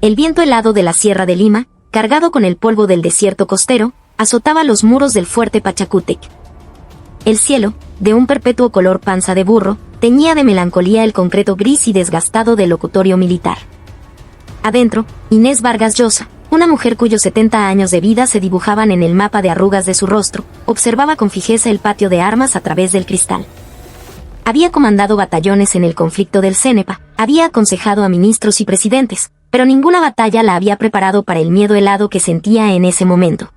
El viento helado de la Sierra de Lima, cargado con el polvo del desierto costero, azotaba los muros del fuerte Pachacútec. El cielo, de un perpetuo color panza de burro, teñía de melancolía el concreto gris y desgastado del locutorio militar. Adentro, Inés Vargas Llosa, una mujer cuyos 70 años de vida se dibujaban en el mapa de arrugas de su rostro, observaba con fijeza el patio de armas a través del cristal. Había comandado batallones en el conflicto del Cenepa, había aconsejado a ministros y presidentes, pero ninguna batalla la había preparado para el miedo helado que sentía en ese momento.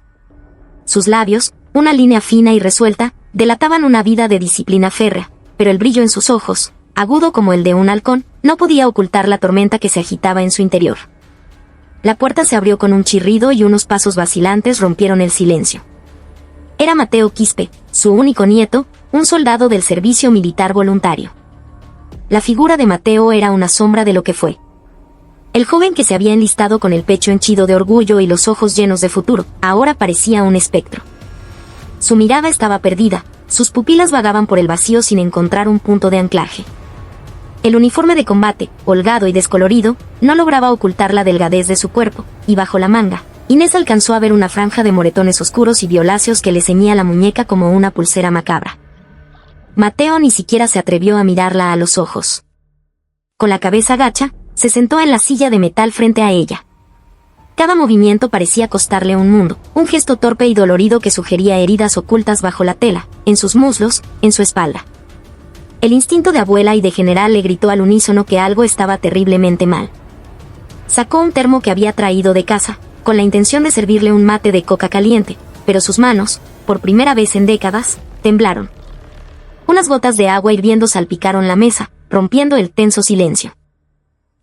Sus labios, una línea fina y resuelta, delataban una vida de disciplina férrea, pero el brillo en sus ojos, agudo como el de un halcón, no podía ocultar la tormenta que se agitaba en su interior. La puerta se abrió con un chirrido y unos pasos vacilantes rompieron el silencio. Era Mateo Quispe, su único nieto, un soldado del servicio militar voluntario. La figura de Mateo era una sombra de lo que fue. El joven que se había enlistado con el pecho henchido de orgullo y los ojos llenos de futuro, ahora parecía un espectro. Su mirada estaba perdida, sus pupilas vagaban por el vacío sin encontrar un punto de anclaje. El uniforme de combate, holgado y descolorido, no lograba ocultar la delgadez de su cuerpo, y bajo la manga, Inés alcanzó a ver una franja de moretones oscuros y violáceos que le ceñía la muñeca como una pulsera macabra. Mateo ni siquiera se atrevió a mirarla a los ojos. Con la cabeza gacha, se sentó en la silla de metal frente a ella. Cada movimiento parecía costarle un mundo, un gesto torpe y dolorido que sugería heridas ocultas bajo la tela, en sus muslos, en su espalda. El instinto de abuela y de general le gritó al unísono que algo estaba terriblemente mal. Sacó un termo que había traído de casa, con la intención de servirle un mate de coca caliente, pero sus manos, por primera vez en décadas, temblaron. Unas gotas de agua hirviendo salpicaron la mesa, rompiendo el tenso silencio.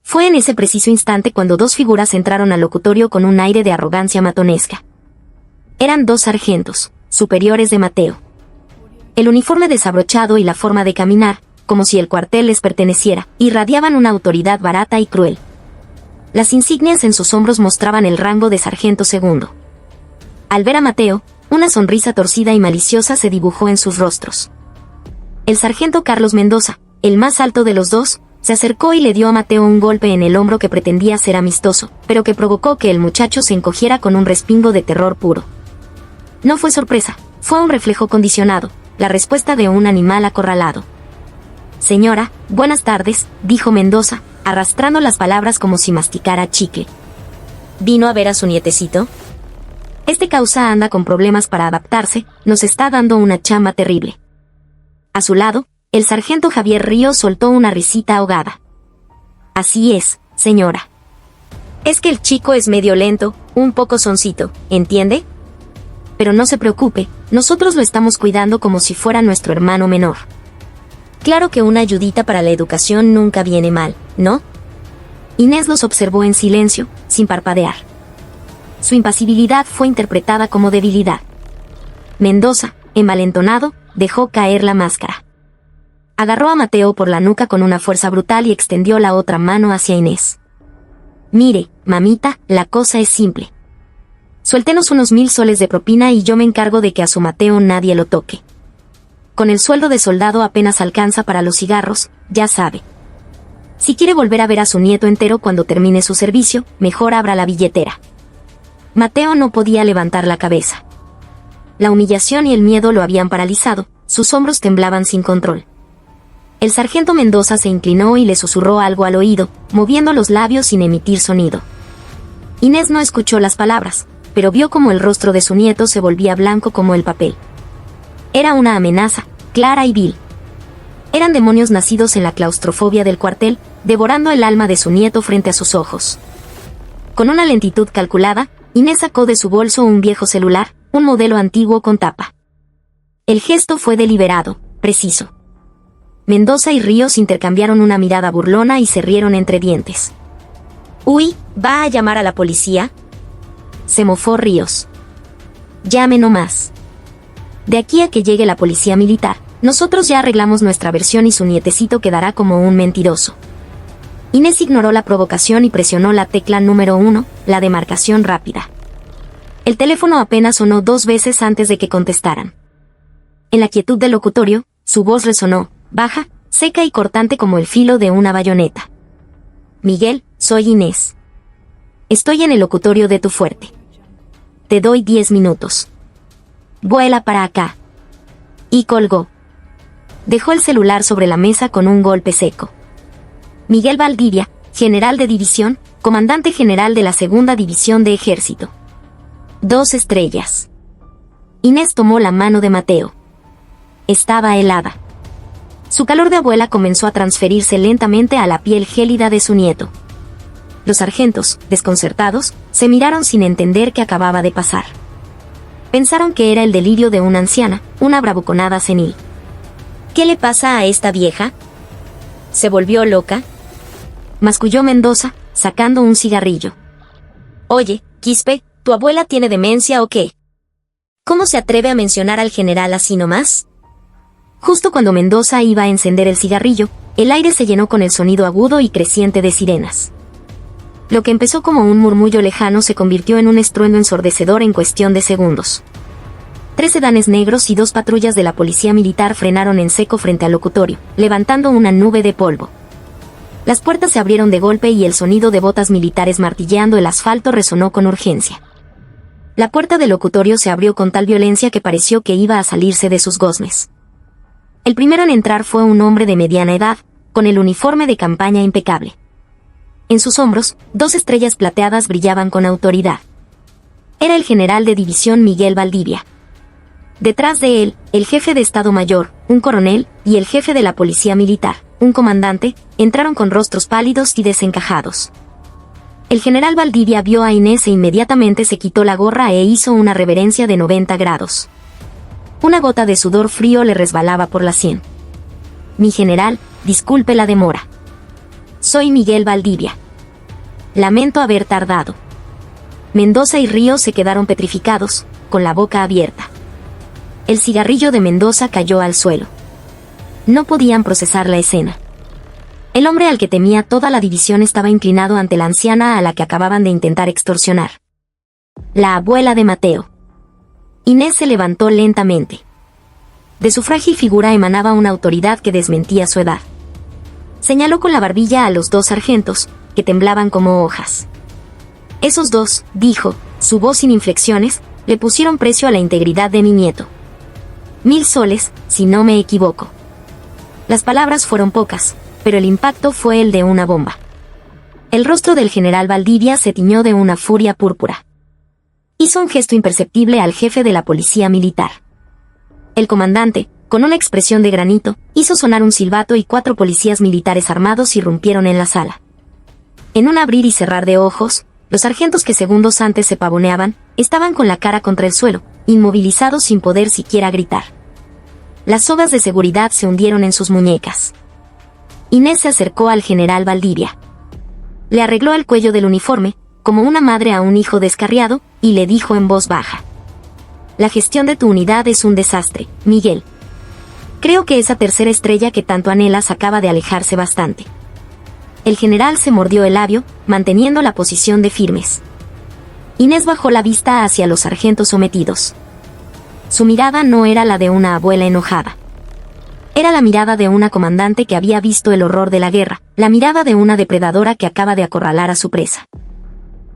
Fue en ese preciso instante cuando dos figuras entraron al locutorio con un aire de arrogancia matonesca. Eran dos sargentos, superiores de Mateo. El uniforme desabrochado y la forma de caminar, como si el cuartel les perteneciera, irradiaban una autoridad barata y cruel. Las insignias en sus hombros mostraban el rango de sargento segundo. Al ver a Mateo, una sonrisa torcida y maliciosa se dibujó en sus rostros. El sargento Carlos Mendoza, el más alto de los dos, se acercó y le dio a Mateo un golpe en el hombro que pretendía ser amistoso, pero que provocó que el muchacho se encogiera con un respingo de terror puro. No fue sorpresa, fue un reflejo condicionado, la respuesta de un animal acorralado. «Señora, buenas tardes», dijo Mendoza, arrastrando las palabras como si masticara chicle. «¿Vino a ver a su nietecito? Este causa anda con problemas para adaptarse, nos está dando una chamba terrible». A su lado, el sargento Javier Ríos soltó una risita ahogada. «Así es, señora. Es que el chico es medio lento, un poco soncito, ¿entiende? Pero no se preocupe, nosotros lo estamos cuidando como si fuera nuestro hermano menor. Claro que una ayudita para la educación nunca viene mal, ¿no?». Inés los observó en silencio, sin parpadear. Su impasibilidad fue interpretada como debilidad. Mendoza, envalentonado, dejó caer la máscara. Agarró a Mateo por la nuca con una fuerza brutal y extendió la otra mano hacia Inés. «Mire, mamita, la cosa es simple. Suéltenos unos 1000 soles de propina y yo me encargo de que a su Mateo nadie lo toque. Con el sueldo de soldado apenas alcanza para los cigarros, ya sabe. Si quiere volver a ver a su nieto entero cuando termine su servicio, mejor abra la billetera». Mateo no podía levantar la cabeza. La humillación y el miedo lo habían paralizado, sus hombros temblaban sin control. El sargento Mendoza se inclinó y le susurró algo al oído, moviendo los labios sin emitir sonido. Inés no escuchó las palabras, pero vio como el rostro de su nieto se volvía blanco como el papel. Era una amenaza, clara y vil. Eran demonios nacidos en la claustrofobia del cuartel, devorando el alma de su nieto frente a sus ojos. Con una lentitud calculada, Inés sacó de su bolso un viejo celular, un modelo antiguo con tapa. El gesto fue deliberado, preciso. Mendoza y Ríos intercambiaron una mirada burlona y se rieron entre dientes. «Uy, ¿va a llamar a la policía?», se mofó Ríos. «Llame nomás. De aquí a que llegue la policía militar, nosotros ya arreglamos nuestra versión y su nietecito quedará como un mentiroso». Inés ignoró la provocación y presionó la tecla número 1, la demarcación rápida. El teléfono apenas sonó 2 veces antes de que contestaran. En la quietud del locutorio, su voz resonó, baja, seca y cortante como el filo de una bayoneta. «Miguel, soy Inés. Estoy en el locutorio de tu fuerte. Te doy 10 minutos. Vuela para acá. Y colgó. Dejó el celular sobre la mesa con un golpe seco. Miguel Valdivia, general de división, comandante general de la Segunda División de Ejército. 2 estrellas. Inés tomó la mano de Mateo. Estaba helada. Su calor de abuela comenzó a transferirse lentamente a la piel gélida de su nieto. Los sargentos, desconcertados, se miraron sin entender qué acababa de pasar. Pensaron que era el delirio de una anciana, una bravuconada senil. ¿Qué le pasa a esta vieja? ¿Se volvió loca? Masculló Mendoza, sacando un cigarrillo. Oye, Quispe, ¿tu abuela tiene demencia o qué? ¿Cómo se atreve a mencionar al general así nomás? Justo cuando Mendoza iba a encender el cigarrillo, el aire se llenó con el sonido agudo y creciente de sirenas. Lo que empezó como un murmullo lejano se convirtió en un estruendo ensordecedor en cuestión de segundos. 3 sedanes negros y 2 patrullas de la policía militar frenaron en seco frente al locutorio, levantando una nube de polvo. Las puertas se abrieron de golpe y el sonido de botas militares martilleando el asfalto resonó con urgencia. La puerta del locutorio se abrió con tal violencia que pareció que iba a salirse de sus goznes. El primero en entrar fue un hombre de mediana edad, con el uniforme de campaña impecable. En sus hombros, 2 estrellas plateadas brillaban con autoridad. Era el general de división Miguel Valdivia. Detrás de él, el jefe de Estado Mayor, un coronel, y el jefe de la policía militar, un comandante, entraron con rostros pálidos y desencajados. El general Valdivia vio a Inés e inmediatamente se quitó la gorra e hizo una reverencia de 90 grados. Una gota de sudor frío le resbalaba por la sien. Mi general, disculpe la demora. Soy Miguel Valdivia. Lamento haber tardado. Mendoza y Ríos se quedaron petrificados, con la boca abierta. El cigarrillo de Mendoza cayó al suelo. No podían procesar la escena. El hombre al que temía toda la división estaba inclinado ante la anciana a la que acababan de intentar extorsionar. La abuela de Mateo. Inés se levantó lentamente. De su frágil figura emanaba una autoridad que desmentía su edad. Señaló con la barbilla a los 2 sargentos, que temblaban como hojas. Esos 2, dijo, su voz sin inflexiones, le pusieron precio a la integridad de mi nieto. 1000 soles, si no me equivoco. Las palabras fueron pocas, pero el impacto fue el de una bomba. El rostro del general Valdivia se tiñó de una furia púrpura. Hizo un gesto imperceptible al jefe de la policía militar. El comandante, con una expresión de granito, hizo sonar un silbato y 4 policías militares armados irrumpieron en la sala. En un abrir y cerrar de ojos, los sargentos que segundos antes se pavoneaban, estaban con la cara contra el suelo, inmovilizados sin poder siquiera gritar. Las sogas de seguridad se hundieron en sus muñecas. Inés se acercó al general Valdivia. Le arregló el cuello del uniforme, como una madre a un hijo descarriado, y le dijo en voz baja. La gestión de tu unidad es un desastre, Miguel. Creo que esa tercera estrella que tanto anhelas acaba de alejarse bastante. El general se mordió el labio, manteniendo la posición de firmes. Inés bajó la vista hacia los sargentos sometidos. Su mirada no era la de una abuela enojada. Era la mirada de una comandante que había visto el horror de la guerra, la mirada de una depredadora que acaba de acorralar a su presa.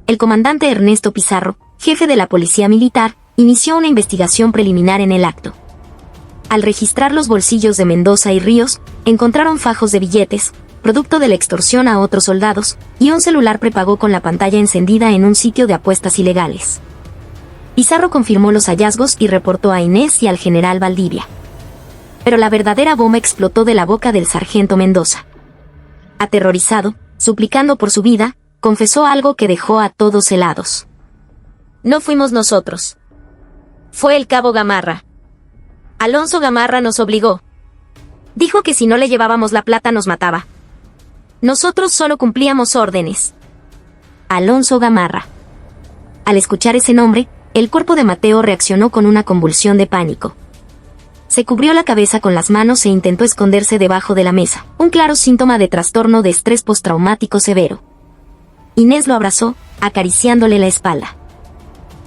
El comandante Ernesto Pizarro, jefe de la policía militar, inició una investigación preliminar en el acto. Al registrar los bolsillos de Mendoza y Ríos, encontraron fajos de billetes, producto de la extorsión a otros soldados, y un celular prepago con la pantalla encendida en un sitio de apuestas ilegales. Pizarro confirmó los hallazgos y reportó a Inés y al general Valdivia. Pero la verdadera bomba explotó de la boca del sargento Mendoza. Aterrorizado, suplicando por su vida, confesó algo que dejó a todos helados. No fuimos nosotros. Fue el cabo Gamarra. Alonso Gamarra nos obligó. Dijo que si no le llevábamos la plata nos mataba. Nosotros solo cumplíamos órdenes. Alonso Gamarra. Al escuchar ese nombre, el cuerpo de Mateo reaccionó con una convulsión de pánico. Se cubrió la cabeza con las manos e intentó esconderse debajo de la mesa, un claro síntoma de trastorno de estrés postraumático severo. Inés lo abrazó, acariciándole la espalda.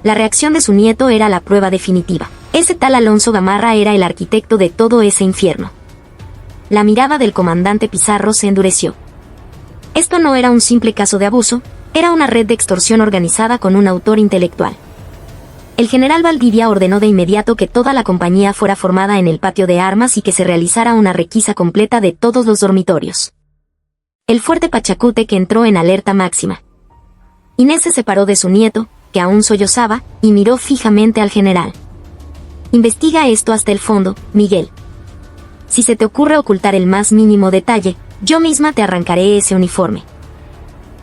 La reacción de su nieto era la prueba definitiva. Ese tal Alonso Gamarra era el arquitecto de todo ese infierno. La mirada del comandante Pizarro se endureció. Esto no era un simple caso de abuso, Era una red de extorsión organizada con un autor intelectual. El general Valdivia ordenó de inmediato que toda la compañía fuera formada en el patio de armas y que se realizara una requisa completa de todos los dormitorios. El fuerte Pachacútec entró en alerta máxima. Inés se separó de su nieto, que aún sollozaba, y miró fijamente al general. Investiga esto hasta el fondo, Miguel. Si se te ocurre ocultar el más mínimo detalle, yo misma te arrancaré ese uniforme.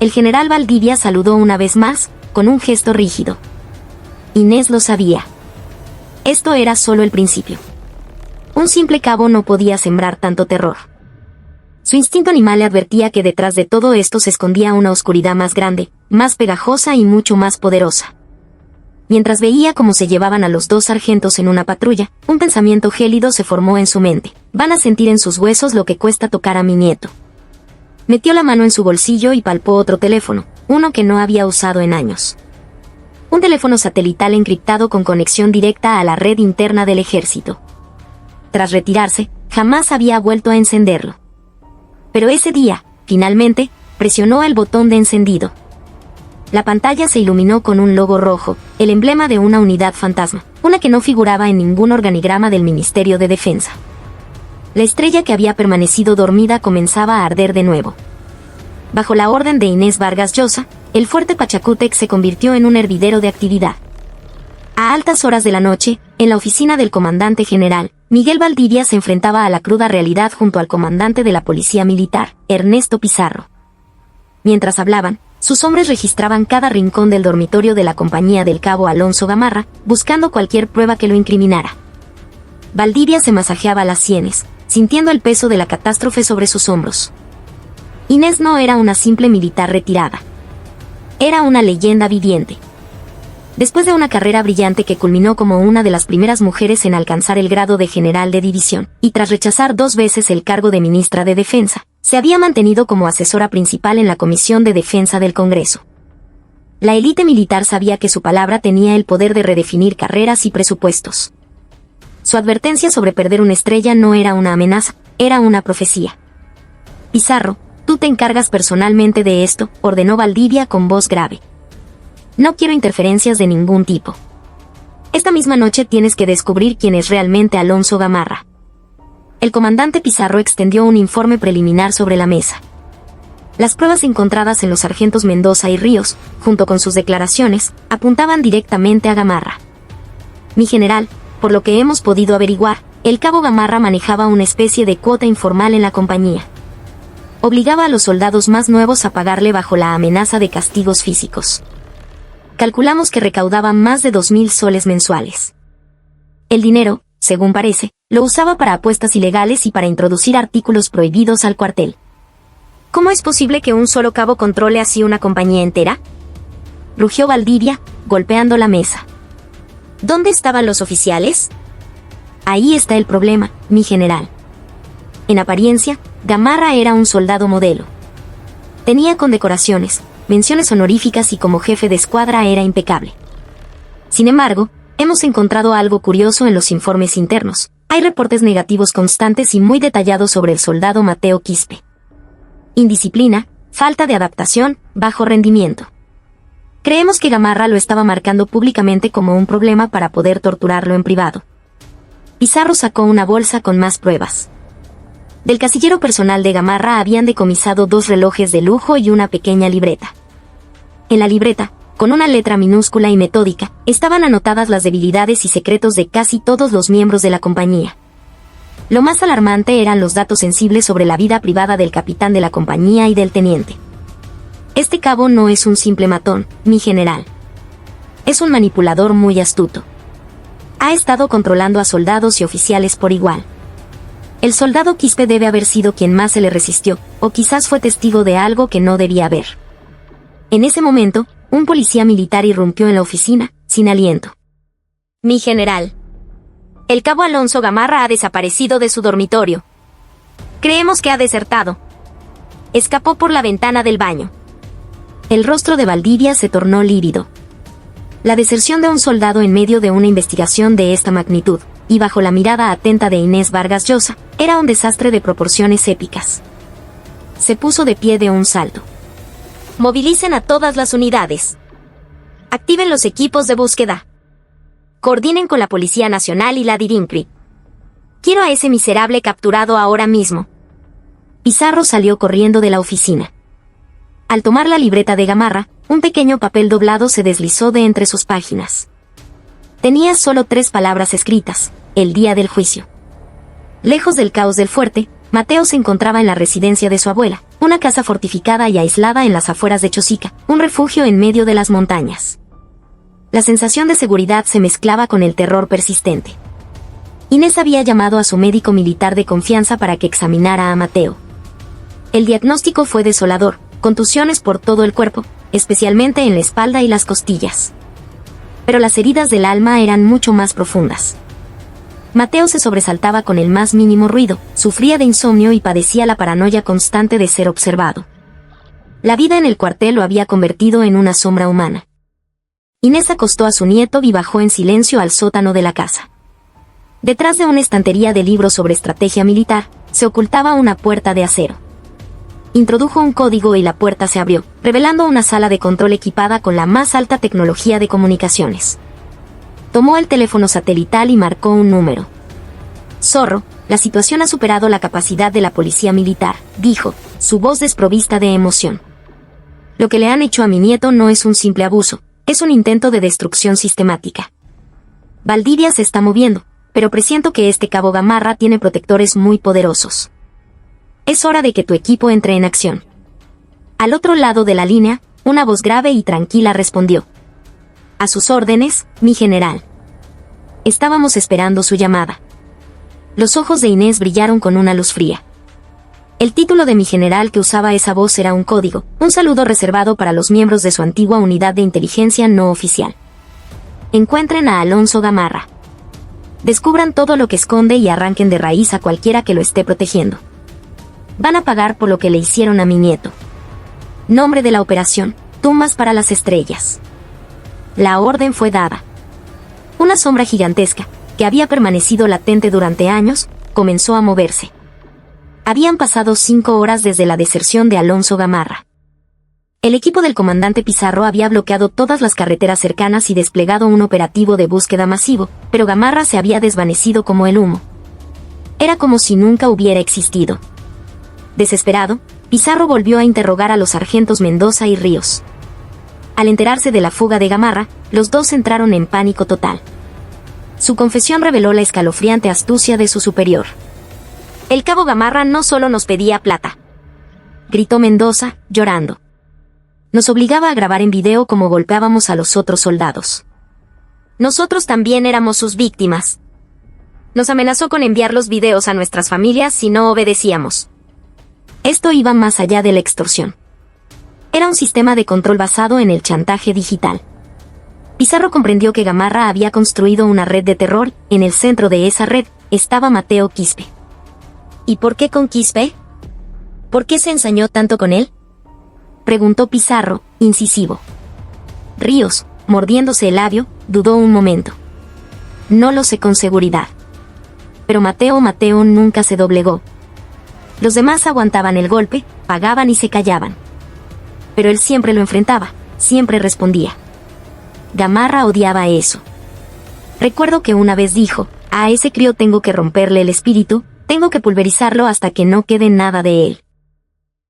El general Valdivia saludó una vez más, con un gesto rígido. Inés lo sabía. Esto era solo el principio. Un simple cabo no podía sembrar tanto terror. Su instinto animal le advertía que detrás de todo esto se escondía una oscuridad más grande, más pegajosa y mucho más poderosa. Mientras veía cómo se llevaban a los dos sargentos en una patrulla, un pensamiento gélido se formó en su mente. Van a sentir en sus huesos lo que cuesta tocar a mi nieto. Metió la mano en su bolsillo y palpó otro teléfono, uno que no había usado en años. Un teléfono satelital encriptado con conexión directa a la red interna del ejército. Tras retirarse, jamás había vuelto a encenderlo. Pero ese día, finalmente, presionó el botón de encendido. La pantalla se iluminó con un logo rojo, el emblema de una unidad fantasma, una que no figuraba en ningún organigrama del Ministerio de Defensa. La estrella que había permanecido dormida comenzaba a arder de nuevo. Bajo la orden de Inés Vargas Llosa, el fuerte Pachacútec se convirtió en un hervidero de actividad. A altas horas de la noche, en la oficina del comandante general, Miguel Valdivia se enfrentaba a la cruda realidad junto al comandante de la Policía Militar, Ernesto Pizarro. Mientras hablaban, sus hombres registraban cada rincón del dormitorio de la compañía del cabo Alonso Gamarra, buscando cualquier prueba que lo incriminara. Valdivia se masajeaba las sienes, sintiendo el peso de la catástrofe sobre sus hombros. Inés no era una simple militar retirada. Era una leyenda viviente. Después de una carrera brillante que culminó como una de las primeras mujeres en alcanzar el grado de general de división, y tras rechazar 2 veces el cargo de ministra de Defensa, se había mantenido como asesora principal en la Comisión de Defensa del Congreso. La élite militar sabía que su palabra tenía el poder de redefinir carreras y presupuestos. Su advertencia sobre perder una estrella no era una amenaza, era una profecía. Pizarro, tú te encargas personalmente de esto, ordenó Valdivia con voz grave. No quiero interferencias de ningún tipo. Esta misma noche tienes que descubrir quién es realmente Alonso Gamarra. El comandante Pizarro extendió un informe preliminar sobre la mesa. Las pruebas encontradas en los sargentos Mendoza y Ríos, junto con sus declaraciones, apuntaban directamente a Gamarra. Mi general, por lo que hemos podido averiguar, el cabo Gamarra manejaba una especie de cuota informal en la compañía. Obligaba a los soldados más nuevos a pagarle bajo la amenaza de castigos físicos. Calculamos que recaudaba más de 2.000 soles mensuales. El dinero, según parece, lo usaba para apuestas ilegales y para introducir artículos prohibidos al cuartel. ¿Cómo es posible que un solo cabo controle así una compañía entera?, rugió Valdivia, golpeando la mesa. ¿Dónde estaban los oficiales? Ahí está el problema, mi general. En apariencia, Gamarra era un soldado modelo. Tenía condecoraciones, menciones honoríficas y como jefe de escuadra era impecable. Sin embargo, hemos encontrado algo curioso en los informes internos. Hay reportes negativos constantes y muy detallados sobre el soldado Mateo Quispe. Indisciplina, falta de adaptación, bajo rendimiento. Creemos que Gamarra lo estaba marcando públicamente como un problema para poder torturarlo en privado. Pizarro sacó una bolsa con más pruebas. Del casillero personal de Gamarra habían decomisado 2 relojes de lujo y una pequeña libreta. En la libreta, con una letra minúscula y metódica, estaban anotadas las debilidades y secretos de casi todos los miembros de la compañía. Lo más alarmante eran los datos sensibles sobre la vida privada del capitán de la compañía y del teniente. Este cabo no es un simple matón, mi general. Es un manipulador muy astuto. Ha estado controlando a soldados y oficiales por igual. El soldado Quispe debe haber sido quien más se le resistió, o quizás fue testigo de algo que no debía haber. En ese momento, un policía militar irrumpió en la oficina, sin aliento. Mi general. El cabo Alonso Gamarra ha desaparecido de su dormitorio. Creemos que ha desertado. Escapó por la ventana del baño. El rostro de Valdivia se tornó lívido. La deserción de un soldado en medio de una investigación de esta magnitud, y bajo la mirada atenta de Inés Vargas Llosa, era un desastre de proporciones épicas. Se puso de pie de un salto. Movilicen a todas las unidades. Activen los equipos de búsqueda. Coordinen con la Policía Nacional y la DIRINCRI. Quiero a ese miserable capturado ahora mismo. Pizarro salió corriendo de la oficina. Al tomar la libreta de Gamarra, un pequeño papel doblado se deslizó de entre sus páginas. Tenía solo 3 palabras escritas: el día del juicio. Lejos del caos del fuerte, Mateo se encontraba en la residencia de su abuela, una casa fortificada y aislada en las afueras de Chosica, un refugio en medio de las montañas. La sensación de seguridad se mezclaba con el terror persistente. Inés había llamado a su médico militar de confianza para que examinara a Mateo. El diagnóstico fue desolador: contusiones por todo el cuerpo, especialmente en la espalda y las costillas. Pero las heridas del alma eran mucho más profundas. Mateo se sobresaltaba con el más mínimo ruido, sufría de insomnio y padecía la paranoia constante de ser observado. La vida en el cuartel lo había convertido en una sombra humana. Inés acostó a su nieto y bajó en silencio al sótano de la casa. Detrás de una estantería de libros sobre estrategia militar, se ocultaba una puerta de acero. Introdujo un código y la puerta se abrió, revelando una sala de control equipada con la más alta tecnología de comunicaciones. Tomó el teléfono satelital y marcó un número. Zorro, la situación ha superado la capacidad de la policía militar, dijo, su voz desprovista de emoción. Lo que le han hecho a mi nieto no es un simple abuso, es un intento de destrucción sistemática. Valdivia se está moviendo, pero presiento que este cabo Gamarra tiene protectores muy poderosos. Es hora de que tu equipo entre en acción. Al otro lado de la línea, una voz grave y tranquila respondió. A sus órdenes, mi general. Estábamos esperando su llamada. Los ojos de Inés brillaron con una luz fría. El título de mi general que usaba esa voz era un código, un saludo reservado para los miembros de su antigua unidad de inteligencia no oficial. Encuentren a Alonso Gamarra. Descubran todo lo que esconde y arranquen de raíz a cualquiera que lo esté protegiendo. Van a pagar por lo que le hicieron a mi nieto. Nombre de la operación: Tumbas para las Estrellas. La orden fue dada. Una sombra gigantesca, que había permanecido latente durante años, comenzó a moverse. Habían pasado 5 horas desde la deserción de Alonso Gamarra. El equipo del comandante Pizarro había bloqueado todas las carreteras cercanas y desplegado un operativo de búsqueda masivo, pero Gamarra se había desvanecido como el humo. Era como si nunca hubiera existido. Desesperado, Pizarro volvió a interrogar a los sargentos Mendoza y Ríos. Al enterarse de la fuga de Gamarra, los dos entraron en pánico total. Su confesión reveló la escalofriante astucia de su superior. El cabo Gamarra no solo nos pedía plata, gritó Mendoza, llorando. Nos obligaba a grabar en video cómo golpeábamos a los otros soldados. Nosotros también éramos sus víctimas. Nos amenazó con enviar los videos a nuestras familias si no obedecíamos. Esto iba más allá de la extorsión. Era un sistema de control basado en el chantaje digital. Pizarro comprendió que Gamarra había construido una red de terror. En el centro de esa red estaba Mateo Quispe. ¿Y por qué con Quispe? ¿Por qué se ensañó tanto con él?, preguntó Pizarro, incisivo. Ríos, mordiéndose el labio, dudó un momento. No lo sé con seguridad. Pero Mateo nunca se doblegó. Los demás aguantaban el golpe, pagaban y se callaban. Pero él siempre lo enfrentaba, siempre respondía. Gamarra odiaba eso. Recuerdo que una vez dijo, a ese crío tengo que romperle el espíritu, tengo que pulverizarlo hasta que no quede nada de él.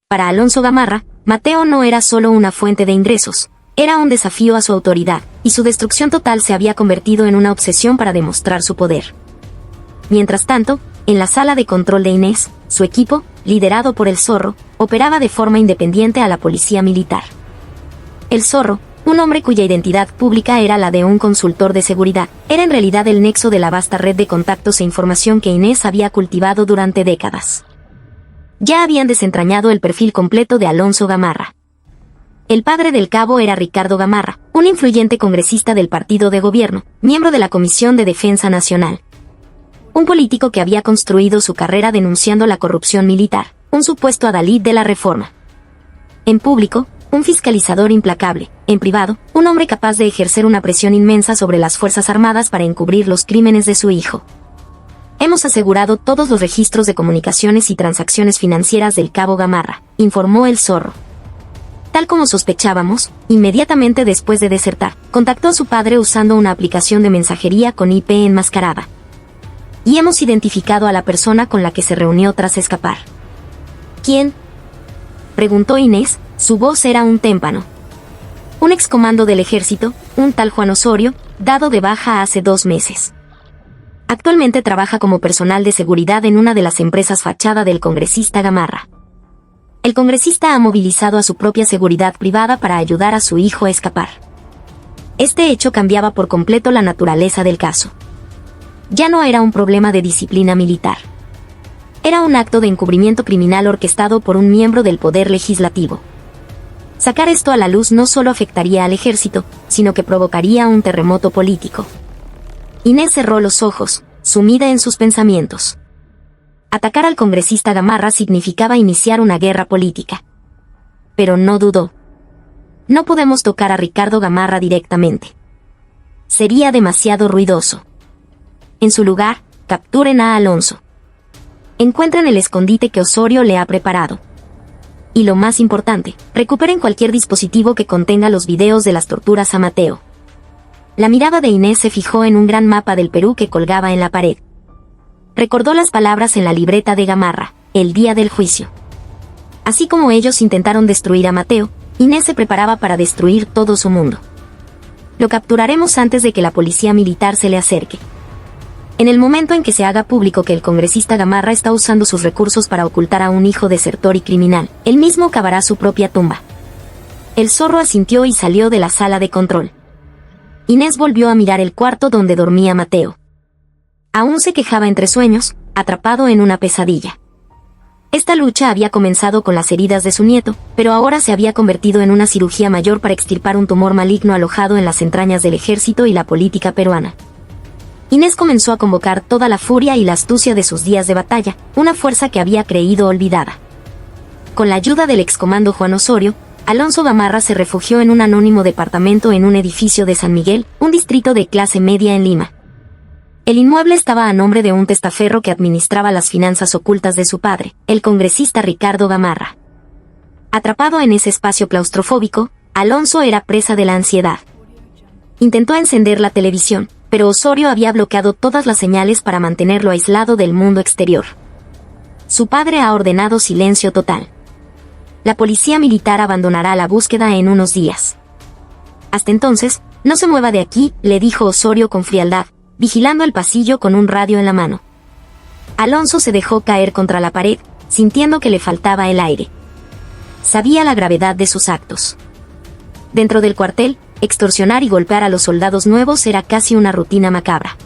Para Alonso Gamarra, Mateo no era solo una fuente de ingresos, era un desafío a su autoridad, y su destrucción total se había convertido en una obsesión para demostrar su poder. Mientras tanto, en la sala de control de Inés, su equipo, liderado por el Zorro, operaba de forma independiente a la policía militar. El Zorro, un hombre cuya identidad pública era la de un consultor de seguridad, era en realidad el nexo de la vasta red de contactos e información que Inés había cultivado durante décadas. Ya habían desentrañado el perfil completo de Alonso Gamarra. El padre del cabo era Ricardo Gamarra, un influyente congresista del partido de gobierno, miembro de la Comisión de Defensa Nacional. Un político que había construido su carrera denunciando la corrupción militar, un supuesto adalid de la reforma. En público, un fiscalizador implacable; en privado, un hombre capaz de ejercer una presión inmensa sobre las Fuerzas Armadas para encubrir los crímenes de su hijo. Hemos asegurado todos los registros de comunicaciones y transacciones financieras del cabo Gamarra, informó el Zorro. Tal como sospechábamos, inmediatamente después de desertar, contactó a su padre usando una aplicación de mensajería con IP enmascarada. Y hemos identificado a la persona con la que se reunió tras escapar. ¿Quién?, preguntó Inés, su voz era un témpano. Un excomando del ejército, un tal Juan Osorio, dado de baja hace 2 meses. Actualmente trabaja como personal de seguridad en una de las empresas fachada del congresista Gamarra. El congresista ha movilizado a su propia seguridad privada para ayudar a su hijo a escapar. Este hecho cambiaba por completo la naturaleza del caso. Ya no era un problema de disciplina militar. Era un acto de encubrimiento criminal orquestado por un miembro del poder legislativo. Sacar esto a la luz no solo afectaría al ejército, sino que provocaría un terremoto político. Inés cerró los ojos, sumida en sus pensamientos. Atacar al congresista Gamarra significaba iniciar una guerra política. Pero no dudó. No podemos tocar a Ricardo Gamarra directamente. Sería demasiado ruidoso. En su lugar, capturen a Alonso. Encuentren el escondite que Osorio le ha preparado. Y lo más importante, recuperen cualquier dispositivo que contenga los videos de las torturas a Mateo. La mirada de Inés se fijó en un gran mapa del Perú que colgaba en la pared. Recordó las palabras en la libreta de Gamarra, el día del juicio. Así como ellos intentaron destruir a Mateo, Inés se preparaba para destruir todo su mundo. Lo capturaremos antes de que la policía militar se le acerque. En el momento en que se haga público que el congresista Gamarra está usando sus recursos para ocultar a un hijo desertor y criminal, él mismo cavará su propia tumba. El zorro asintió y salió de la sala de control. Inés volvió a mirar el cuarto donde dormía Mateo. Aún se quejaba entre sueños, atrapado en una pesadilla. Esta lucha había comenzado con las heridas de su nieto, pero ahora se había convertido en una cirugía mayor para extirpar un tumor maligno alojado en las entrañas del ejército y la política peruana. Inés comenzó a convocar toda la furia y la astucia de sus días de batalla, una fuerza que había creído olvidada. Con la ayuda del excomando Juan Osorio, Alonso Gamarra se refugió en un anónimo departamento en un edificio de San Miguel, un distrito de clase media en Lima. El inmueble estaba a nombre de un testaferro que administraba las finanzas ocultas de su padre, el congresista Ricardo Gamarra. Atrapado en ese espacio claustrofóbico, Alonso era presa de la ansiedad. Intentó encender la televisión, pero Osorio había bloqueado todas las señales para mantenerlo aislado del mundo exterior. Su padre ha ordenado silencio total. La policía militar abandonará la búsqueda en unos días. Hasta entonces, no se mueva de aquí, le dijo Osorio con frialdad, vigilando el pasillo con un radio en la mano. Alonso se dejó caer contra la pared, sintiendo que le faltaba el aire. Sabía la gravedad de sus actos. Dentro del cuartel, extorsionar y golpear a los soldados nuevos era casi una rutina macabra.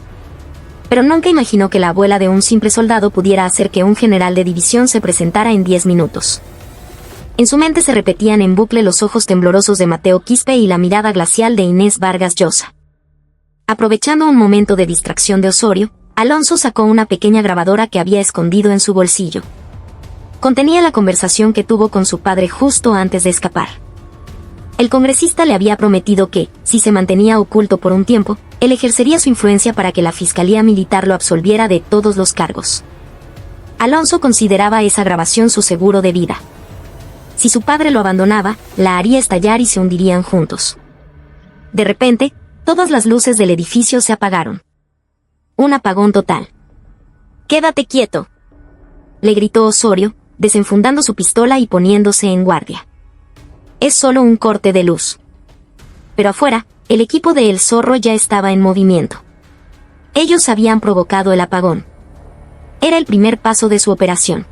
Pero nunca imaginó que la abuela de un simple soldado pudiera hacer que un general de división se presentara en 10 minutos. En su mente se repetían en bucle los ojos temblorosos de Mateo Quispe y la mirada glacial de Inés Vargas Llosa. Aprovechando un momento de distracción de Osorio, Alonso sacó una pequeña grabadora que había escondido en su bolsillo. Contenía la conversación que tuvo con su padre justo antes de escapar. El congresista le había prometido que, si se mantenía oculto por un tiempo, él ejercería su influencia para que la fiscalía militar lo absolviera de todos los cargos. Alonso consideraba esa grabación su seguro de vida. Si su padre lo abandonaba, la haría estallar y se hundirían juntos. De repente, todas las luces del edificio se apagaron. Un apagón total. «¡Quédate quieto!», le gritó Osorio, desenfundando su pistola y poniéndose en guardia. «Es solo un corte de luz». Pero afuera, el equipo de El Zorro ya estaba en movimiento. Ellos habían provocado el apagón. Era el primer paso de su operación.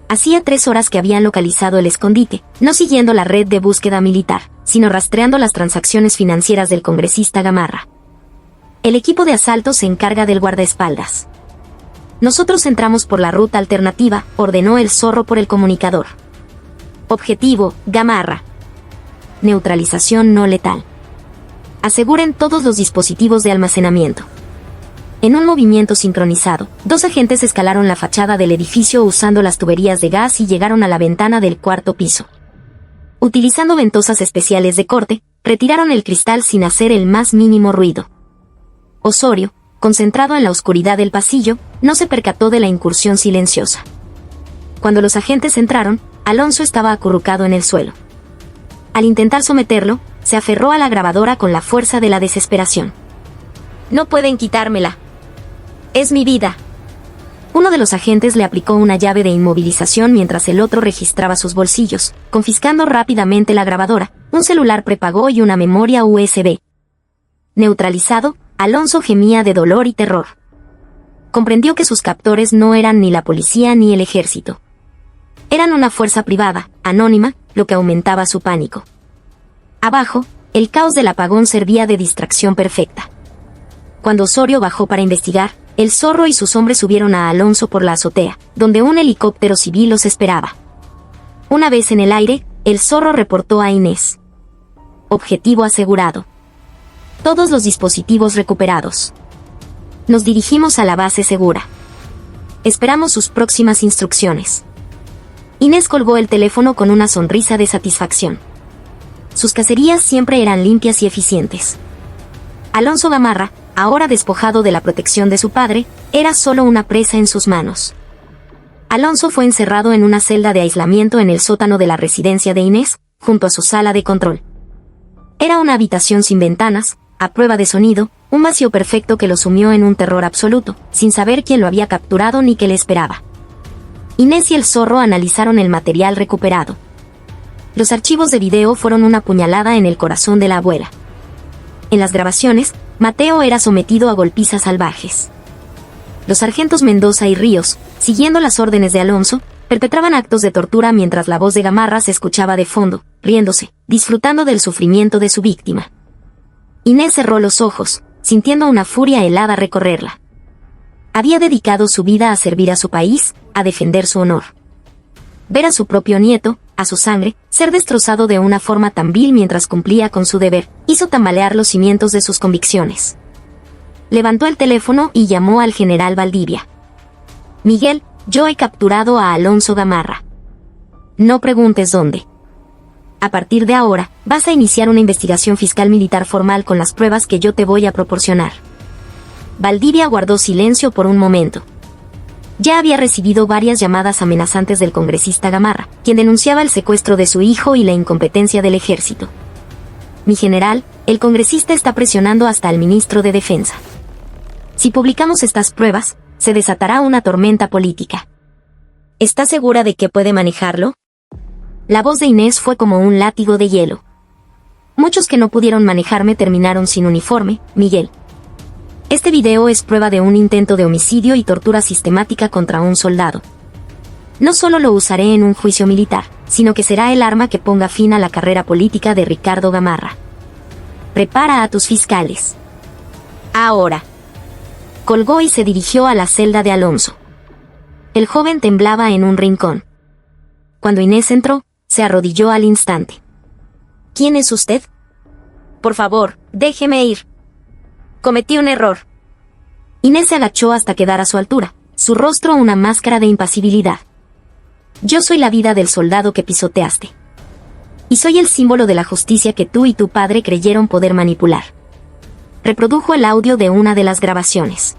Hacía 3 horas que habían localizado el escondite, no siguiendo la red de búsqueda militar, sino rastreando las transacciones financieras del congresista Gamarra. El equipo de asalto se encarga del guardaespaldas. «Nosotros entramos por la ruta alternativa», ordenó El Zorro por el comunicador. «Objetivo, Gamarra. Neutralización no letal. Aseguren todos los dispositivos de almacenamiento». En un movimiento sincronizado, 2 agentes escalaron la fachada del edificio usando las tuberías de gas y llegaron a la ventana del 4º piso. Utilizando ventosas especiales de corte, retiraron el cristal sin hacer el más mínimo ruido. Osorio, concentrado en la oscuridad del pasillo, no se percató de la incursión silenciosa. Cuando los agentes entraron, Alonso estaba acurrucado en el suelo. Al intentar someterlo, se aferró a la grabadora con la fuerza de la desesperación. «No pueden quitármela. Es mi vida». Uno de los agentes le aplicó una llave de inmovilización mientras el otro registraba sus bolsillos, confiscando rápidamente la grabadora, un celular prepago y una memoria USB. Neutralizado, Alonso gemía de dolor y terror. Comprendió que sus captores no eran ni la policía ni el ejército. Eran una fuerza privada, anónima, lo que aumentaba su pánico. Abajo, el caos del apagón servía de distracción perfecta. Cuando Osorio bajó para investigar, el Zorro y sus hombres subieron a Alonso por la azotea, donde un helicóptero civil los esperaba. Una vez en el aire, el Zorro reportó a Inés. Objetivo asegurado. Todos los dispositivos recuperados. Nos dirigimos a la base segura. Esperamos sus próximas instrucciones. Inés colgó el teléfono con una sonrisa de satisfacción. Sus cacerías siempre eran limpias y eficientes. Alonso Gamarra, ahora despojado de la protección de su padre, era solo una presa en sus manos. Alonso fue encerrado en una celda de aislamiento en el sótano de la residencia de Inés, junto a su sala de control. Era una habitación sin ventanas, a prueba de sonido, un vacío perfecto que lo sumió en un terror absoluto, sin saber quién lo había capturado ni qué le esperaba. Inés y el Zorro analizaron el material recuperado. Los archivos de video fueron una puñalada en el corazón de la abuela. En las grabaciones, Mateo era sometido a golpizas salvajes. Los sargentos Mendoza y Ríos, siguiendo las órdenes de Alonso, perpetraban actos de tortura mientras la voz de Gamarra se escuchaba de fondo, riéndose, disfrutando del sufrimiento de su víctima. Inés cerró los ojos, sintiendo una furia helada recorrerla. Había dedicado su vida a servir a su país, a defender su honor. Ver a su propio nieto, a su sangre, ser destrozado de una forma tan vil mientras cumplía con su deber, hizo tambalear los cimientos de sus convicciones. Levantó el teléfono y llamó al general Valdivia. «Miguel, yo he capturado a Alonso Gamarra. No preguntes dónde. A partir de ahora, vas a iniciar una investigación fiscal militar formal con las pruebas que yo te voy a proporcionar». Valdivia guardó silencio por un momento. Ya había recibido varias llamadas amenazantes del congresista Gamarra, quien denunciaba el secuestro de su hijo y la incompetencia del ejército. «Mi general, el congresista está presionando hasta al ministro de Defensa. Si publicamos estas pruebas, se desatará una tormenta política. ¿Está segura de que puede manejarlo?». La voz de Inés fue como un látigo de hielo. «Muchos que no pudieron manejarme terminaron sin uniforme, Miguel. Este video es prueba de un intento de homicidio y tortura sistemática contra un soldado. No solo lo usaré en un juicio militar, sino que será el arma que ponga fin a la carrera política de Ricardo Gamarra. Prepara a tus fiscales. Ahora». Colgó y se dirigió a la celda de Alonso. El joven temblaba en un rincón. Cuando Inés entró, se arrodilló al instante. «¿Quién es usted? Por favor, déjeme ir. Cometí un error». Inés se agachó hasta quedar a su altura, su rostro una máscara de impasibilidad. «Yo soy la vida del soldado que pisoteaste. Y soy el símbolo de la justicia que tú y tu padre creyeron poder manipular». Reprodujo el audio de una de las grabaciones.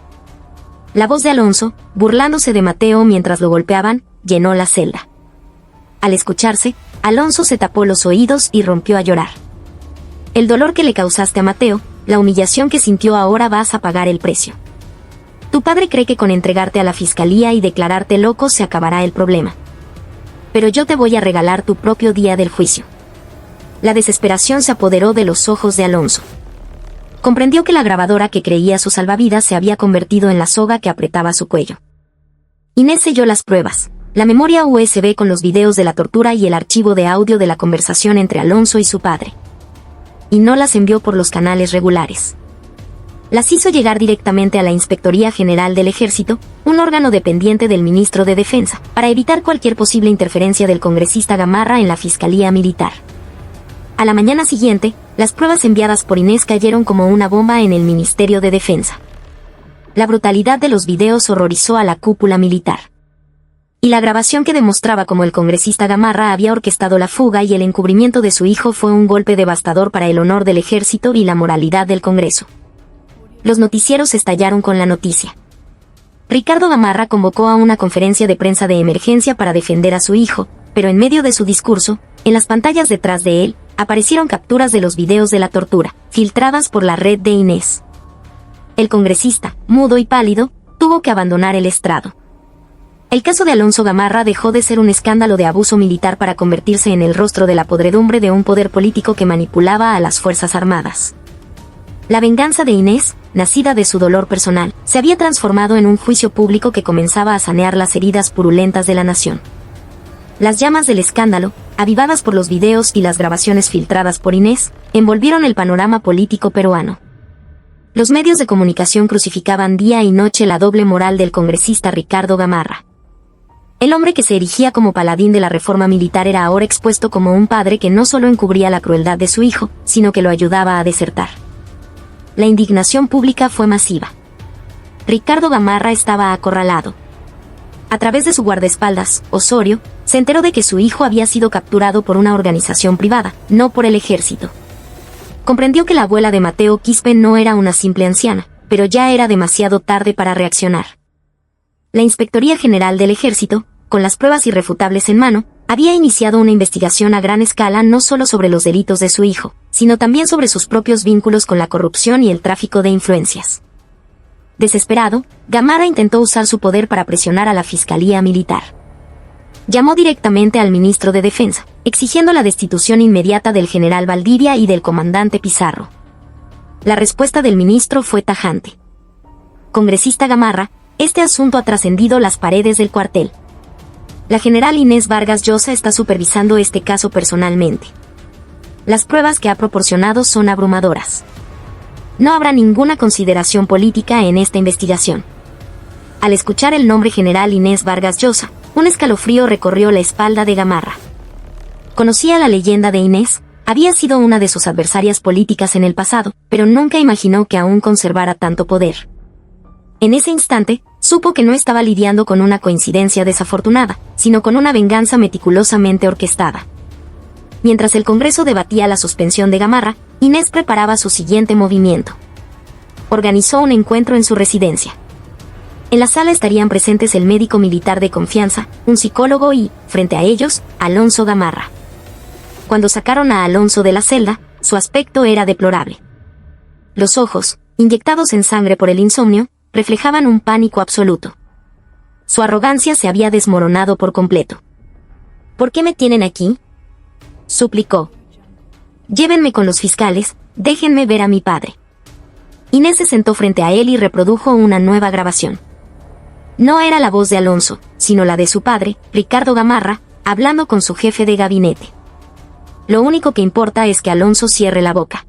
La voz de Alonso, burlándose de Mateo mientras lo golpeaban, llenó la celda. Al escucharse, Alonso se tapó los oídos y rompió a llorar. «El dolor que le causaste a Mateo, la humillación que sintió ahora vas a pagar el precio. Tu padre cree que con entregarte a la fiscalía y declararte loco se acabará el problema. Pero yo te voy a regalar tu propio día del juicio». La desesperación se apoderó de los ojos de Alonso. Comprendió que la grabadora que creía su salvavidas se había convertido en la soga que apretaba su cuello. Inés selló las pruebas, la memoria USB con los videos de la tortura y el archivo de audio de la conversación entre Alonso y su padre. Y no las envió por los canales regulares. Las hizo llegar directamente a la Inspectoría General del Ejército, un órgano dependiente del ministro de Defensa, para evitar cualquier posible interferencia del congresista Gamarra en la Fiscalía Militar. A la mañana siguiente, las pruebas enviadas por Inés cayeron como una bomba en el Ministerio de Defensa. La brutalidad de los videos horrorizó a la cúpula militar. Y la grabación que demostraba cómo el congresista Gamarra había orquestado la fuga y el encubrimiento de su hijo fue un golpe devastador para el honor del ejército y la moralidad del Congreso. Los noticieros estallaron con la noticia. Ricardo Gamarra convocó a una conferencia de prensa de emergencia para defender a su hijo, pero en medio de su discurso, en las pantallas detrás de él, aparecieron capturas de los videos de la tortura, filtradas por la red de Inés. El congresista, mudo y pálido, tuvo que abandonar el estrado. El caso de Alonso Gamarra dejó de ser un escándalo de abuso militar para convertirse en el rostro de la podredumbre de un poder político que manipulaba a las Fuerzas Armadas. La venganza de Inés, nacida de su dolor personal, se había transformado en un juicio público que comenzaba a sanear las heridas purulentas de la nación. Las llamas del escándalo, avivadas por los videos y las grabaciones filtradas por Inés, envolvieron el panorama político peruano. Los medios de comunicación crucificaban día y noche la doble moral del congresista Ricardo Gamarra. El hombre que se erigía como paladín de la reforma militar era ahora expuesto como un padre que no solo encubría la crueldad de su hijo, sino que lo ayudaba a desertar. La indignación pública fue masiva. Ricardo Gamarra estaba acorralado. A través de su guardaespaldas, Osorio, se enteró de que su hijo había sido capturado por una organización privada, no por el ejército. Comprendió que la abuela de Mateo Quispe no era una simple anciana, pero ya era demasiado tarde para reaccionar. La Inspectoría General del Ejército, con las pruebas irrefutables en mano, había iniciado una investigación a gran escala no solo sobre los delitos de su hijo, sino también sobre sus propios vínculos con la corrupción y el tráfico de influencias. Desesperado, Gamarra intentó usar su poder para presionar a la Fiscalía Militar. Llamó directamente al ministro de Defensa, exigiendo la destitución inmediata del general Valdivia y del comandante Pizarro. La respuesta del ministro fue tajante. Congresista Gamarra, este asunto ha trascendido las paredes del cuartel. La general Inés Vargas Llosa está supervisando este caso personalmente. Las pruebas que ha proporcionado son abrumadoras. No habrá ninguna consideración política en esta investigación. Al escuchar el nombre general Inés Vargas Llosa, un escalofrío recorrió la espalda de Gamarra. Conocía la leyenda de Inés, había sido una de sus adversarias políticas en el pasado, pero nunca imaginó que aún conservara tanto poder. En ese instante, supo que no estaba lidiando con una coincidencia desafortunada, sino con una venganza meticulosamente orquestada. Mientras el Congreso debatía la suspensión de Gamarra, Inés preparaba su siguiente movimiento. Organizó un encuentro en su residencia. En la sala estarían presentes el médico militar de confianza, un psicólogo y, frente a ellos, Alonso Gamarra. Cuando sacaron a Alonso de la celda, su aspecto era deplorable. Los ojos, inyectados en sangre por el insomnio, reflejaban un pánico absoluto. Su arrogancia se había desmoronado por completo. ¿Por qué me tienen aquí?, suplicó. Llévenme con los fiscales, déjenme ver a mi padre. Inés se sentó frente a él y reprodujo una nueva grabación. No era la voz de Alonso, sino la de su padre, Ricardo Gamarra, hablando con su jefe de gabinete. Lo único que importa es que Alonso cierre la boca.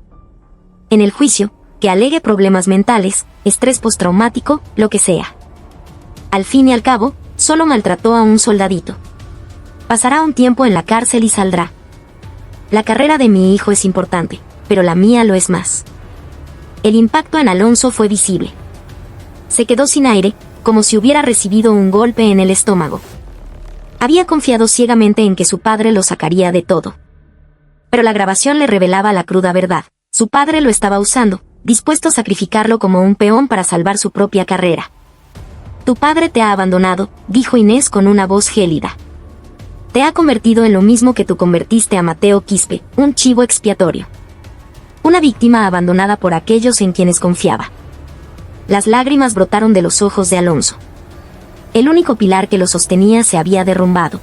En el juicio, que alegue problemas mentales, estrés postraumático, lo que sea. Al fin y al cabo, solo maltrató a un soldadito. Pasará un tiempo en la cárcel y saldrá. La carrera de mi hijo es importante, pero la mía lo es más. El impacto en Alonso fue visible. Se quedó sin aire, como si hubiera recibido un golpe en el estómago. Había confiado ciegamente en que su padre lo sacaría de todo. Pero la grabación le revelaba la cruda verdad. Su padre lo estaba usando, dispuesto a sacrificarlo como un peón para salvar su propia carrera. Tu padre te ha abandonado, dijo Inés con una voz gélida. Te ha convertido en lo mismo que tú convertiste a Mateo Quispe, un chivo expiatorio. Una víctima abandonada por aquellos en quienes confiaba. Las lágrimas brotaron de los ojos de Alonso. El único pilar que lo sostenía se había derrumbado.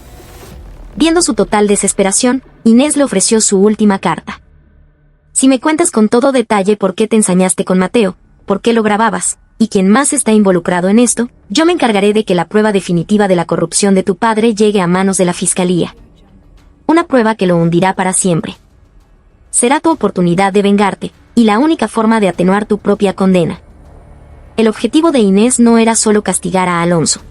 Viendo su total desesperación, Inés le ofreció su última carta. Si me cuentas con todo detalle por qué te ensañaste con Mateo, por qué lo grababas, y quién más está involucrado en esto, yo me encargaré de que la prueba definitiva de la corrupción de tu padre llegue a manos de la Fiscalía. Una prueba que lo hundirá para siempre. Será tu oportunidad de vengarte, y la única forma de atenuar tu propia condena. El objetivo de Inés no era solo castigar a Alonso.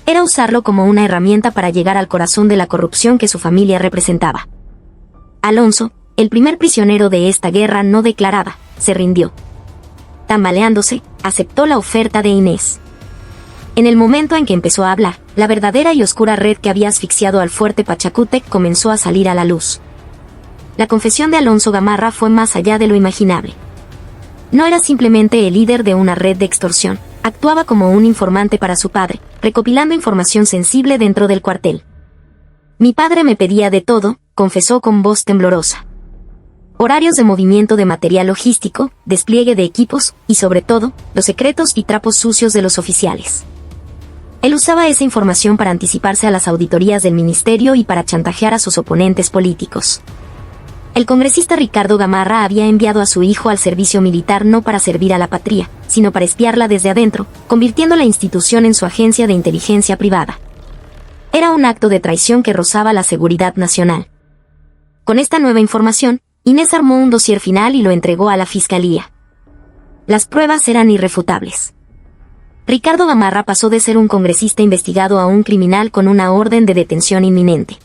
Era usarlo como una herramienta para llegar al corazón de la corrupción que su familia representaba. Alonso, el primer prisionero de esta guerra no declarada, se rindió. Tambaleándose, aceptó la oferta de Inés. En el momento en que empezó a hablar, la verdadera y oscura red que había asfixiado al fuerte Pachacútec comenzó a salir a la luz. La confesión de Alonso Gamarra fue más allá de lo imaginable. No era simplemente el líder de una red de extorsión, actuaba como un informante para su padre, recopilando información sensible dentro del cuartel. Mi padre me pedía de todo, confesó con voz temblorosa. horarios de movimiento de material logístico, despliegue de equipos, y sobre todo, los secretos y trapos sucios de los oficiales. Él usaba esa información para anticiparse a las auditorías del ministerio y para chantajear a sus oponentes políticos. El congresista Ricardo Gamarra había enviado a su hijo al servicio militar no para servir a la patria, sino para espiarla desde adentro, convirtiendo la institución en su agencia de inteligencia privada. Era un acto de traición que rozaba la seguridad nacional. Con esta nueva información, Inés armó un dossier final y lo entregó a la fiscalía. Las pruebas eran irrefutables. Ricardo Gamarra pasó de ser un congresista investigado a un criminal con una orden de detención inminente.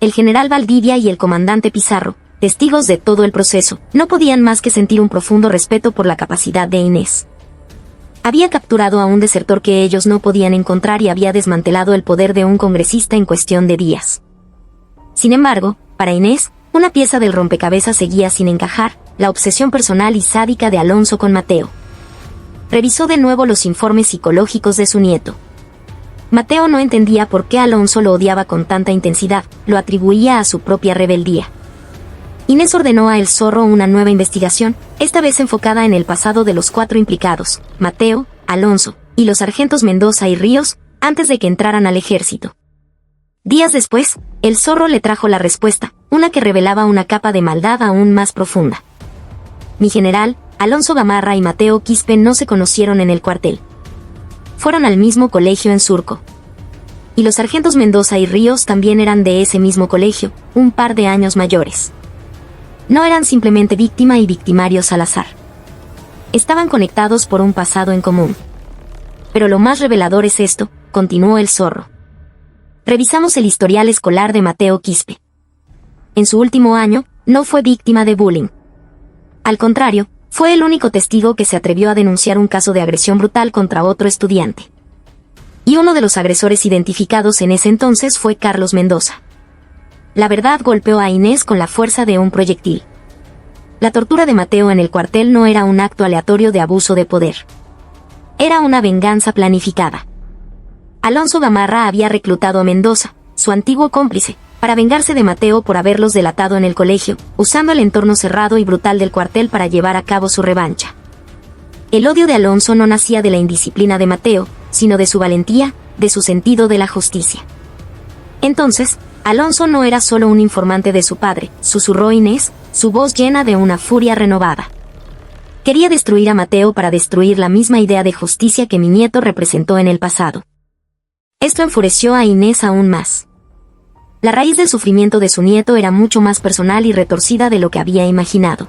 El general Valdivia y el comandante Pizarro, testigos de todo el proceso, no podían más que sentir un profundo respeto por la capacidad de Inés. Había capturado a un desertor que ellos no podían encontrar y había desmantelado el poder de un congresista en cuestión de días. Sin embargo, para Inés, una pieza del rompecabezas seguía sin encajar: la obsesión personal y sádica de Alonso con Mateo. Revisó de nuevo los informes psicológicos de su nieto. Mateo no entendía por qué Alonso lo odiaba con tanta intensidad, lo atribuía a su propia rebeldía. Inés ordenó a El Zorro una nueva investigación, esta vez enfocada en el pasado de los 4 implicados, Mateo, Alonso, y los sargentos Mendoza y Ríos, antes de que entraran al ejército. Días después, El Zorro le trajo la respuesta, una que revelaba una capa de maldad aún más profunda. Mi general, Alonso Gamarra y Mateo Quispe no se conocieron en el cuartel. Fueron al mismo colegio en Surco. Y los sargentos Mendoza y Ríos también eran de ese mismo colegio, un par de años mayores. No eran simplemente víctima y victimarios al azar. Estaban conectados por un pasado en común. Pero lo más revelador es esto, continuó El Zorro. Revisamos el historial escolar de Mateo Quispe. En su último año, no fue víctima de bullying. Al contrario, fue el único testigo que se atrevió a denunciar un caso de agresión brutal contra otro estudiante. Y uno de los agresores identificados en ese entonces fue Carlos Mendoza. La verdad golpeó a Inés con la fuerza de un proyectil. La tortura de Mateo en el cuartel no era un acto aleatorio de abuso de poder. Era una venganza planificada. Alonso Gamarra había reclutado a Mendoza, su antiguo cómplice, para vengarse de Mateo por haberlos delatado en el colegio, usando el entorno cerrado y brutal del cuartel para llevar a cabo su revancha. El odio de Alonso no nacía de la indisciplina de Mateo, sino de su valentía, de su sentido de la justicia. Entonces, Alonso no era solo un informante de su padre, susurró Inés, su voz llena de una furia renovada. Quería destruir a Mateo para destruir la misma idea de justicia que mi nieto representó en el pasado. Esto enfureció a Inés aún más. La raíz del sufrimiento de su nieto era mucho más personal y retorcida de lo que había imaginado.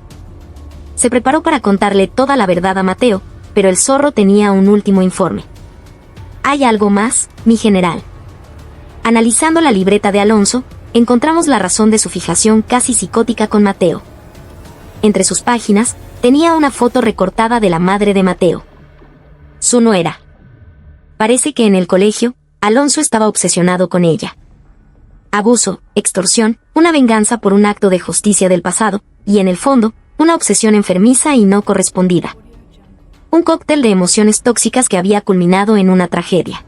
Se preparó para contarle toda la verdad a Mateo, pero El Zorro tenía un último informe. ¿Hay algo más, mi general? Analizando la libreta de Alonso, encontramos la razón de su fijación casi psicótica con Mateo. Entre sus páginas, tenía una foto recortada de la madre de Mateo. Su nuera. Parece que en el colegio, Alonso estaba obsesionado con ella. Abuso, extorsión, una venganza por un acto de justicia del pasado, y en el fondo, una obsesión enfermiza y no correspondida. Un cóctel de emociones tóxicas que había culminado en una tragedia.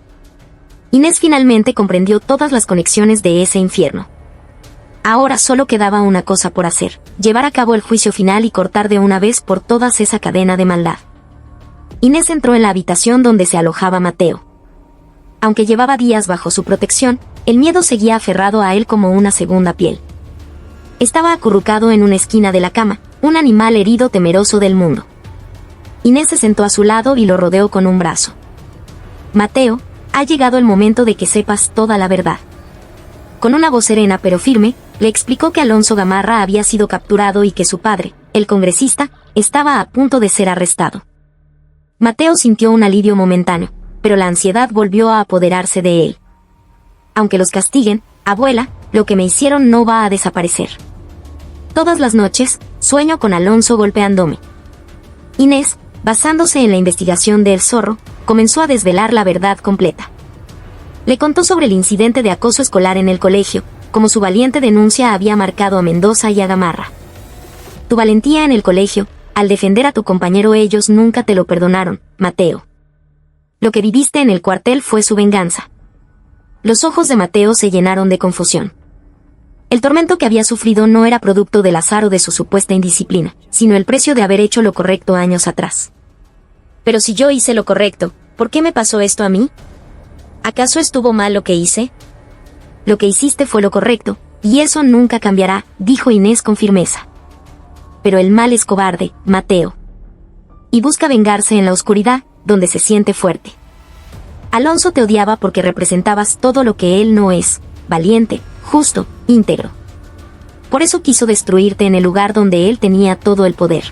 Inés finalmente comprendió todas las conexiones de ese infierno. Ahora solo quedaba una cosa por hacer: llevar a cabo el juicio final y cortar de una vez por todas esa cadena de maldad. Inés entró en la habitación donde se alojaba Mateo. Aunque llevaba días bajo su protección, el miedo seguía aferrado a él como una segunda piel. Estaba acurrucado en una esquina de la cama, un animal herido temeroso del mundo. Inés se sentó a su lado y lo rodeó con un brazo. Mateo, ha llegado el momento de que sepas toda la verdad. Con una voz serena pero firme, le explicó que Alonso Gamarra había sido capturado y que su padre, el congresista, estaba a punto de ser arrestado. Mateo sintió un alivio momentáneo, pero la ansiedad volvió a apoderarse de él. Aunque los castiguen, abuela, lo que me hicieron no va a desaparecer. Todas las noches, sueño con Alonso golpeándome. Inés, basándose en la investigación de El Zorro, comenzó a desvelar la verdad completa. Le contó sobre el incidente de acoso escolar en el colegio, cómo su valiente denuncia había marcado a Mendoza y a Gamarra. Tu valentía en el colegio, al defender a tu compañero, ellos nunca te lo perdonaron, Mateo. Lo que viviste en el cuartel fue su venganza. Los ojos de Mateo se llenaron de confusión. El tormento que había sufrido no era producto del azar o de su supuesta indisciplina, sino el precio de haber hecho lo correcto años atrás. Pero si yo hice lo correcto, ¿por qué me pasó esto a mí? ¿Acaso estuvo mal lo que hice? Lo que hiciste fue lo correcto, y eso nunca cambiará, dijo Inés con firmeza. Pero el mal es cobarde, Mateo. Y busca vengarse en la oscuridad, donde se siente fuerte. Alonso te odiaba porque representabas todo lo que él no es, valiente, justo, íntegro. Por eso quiso destruirte en el lugar donde él tenía todo el poder.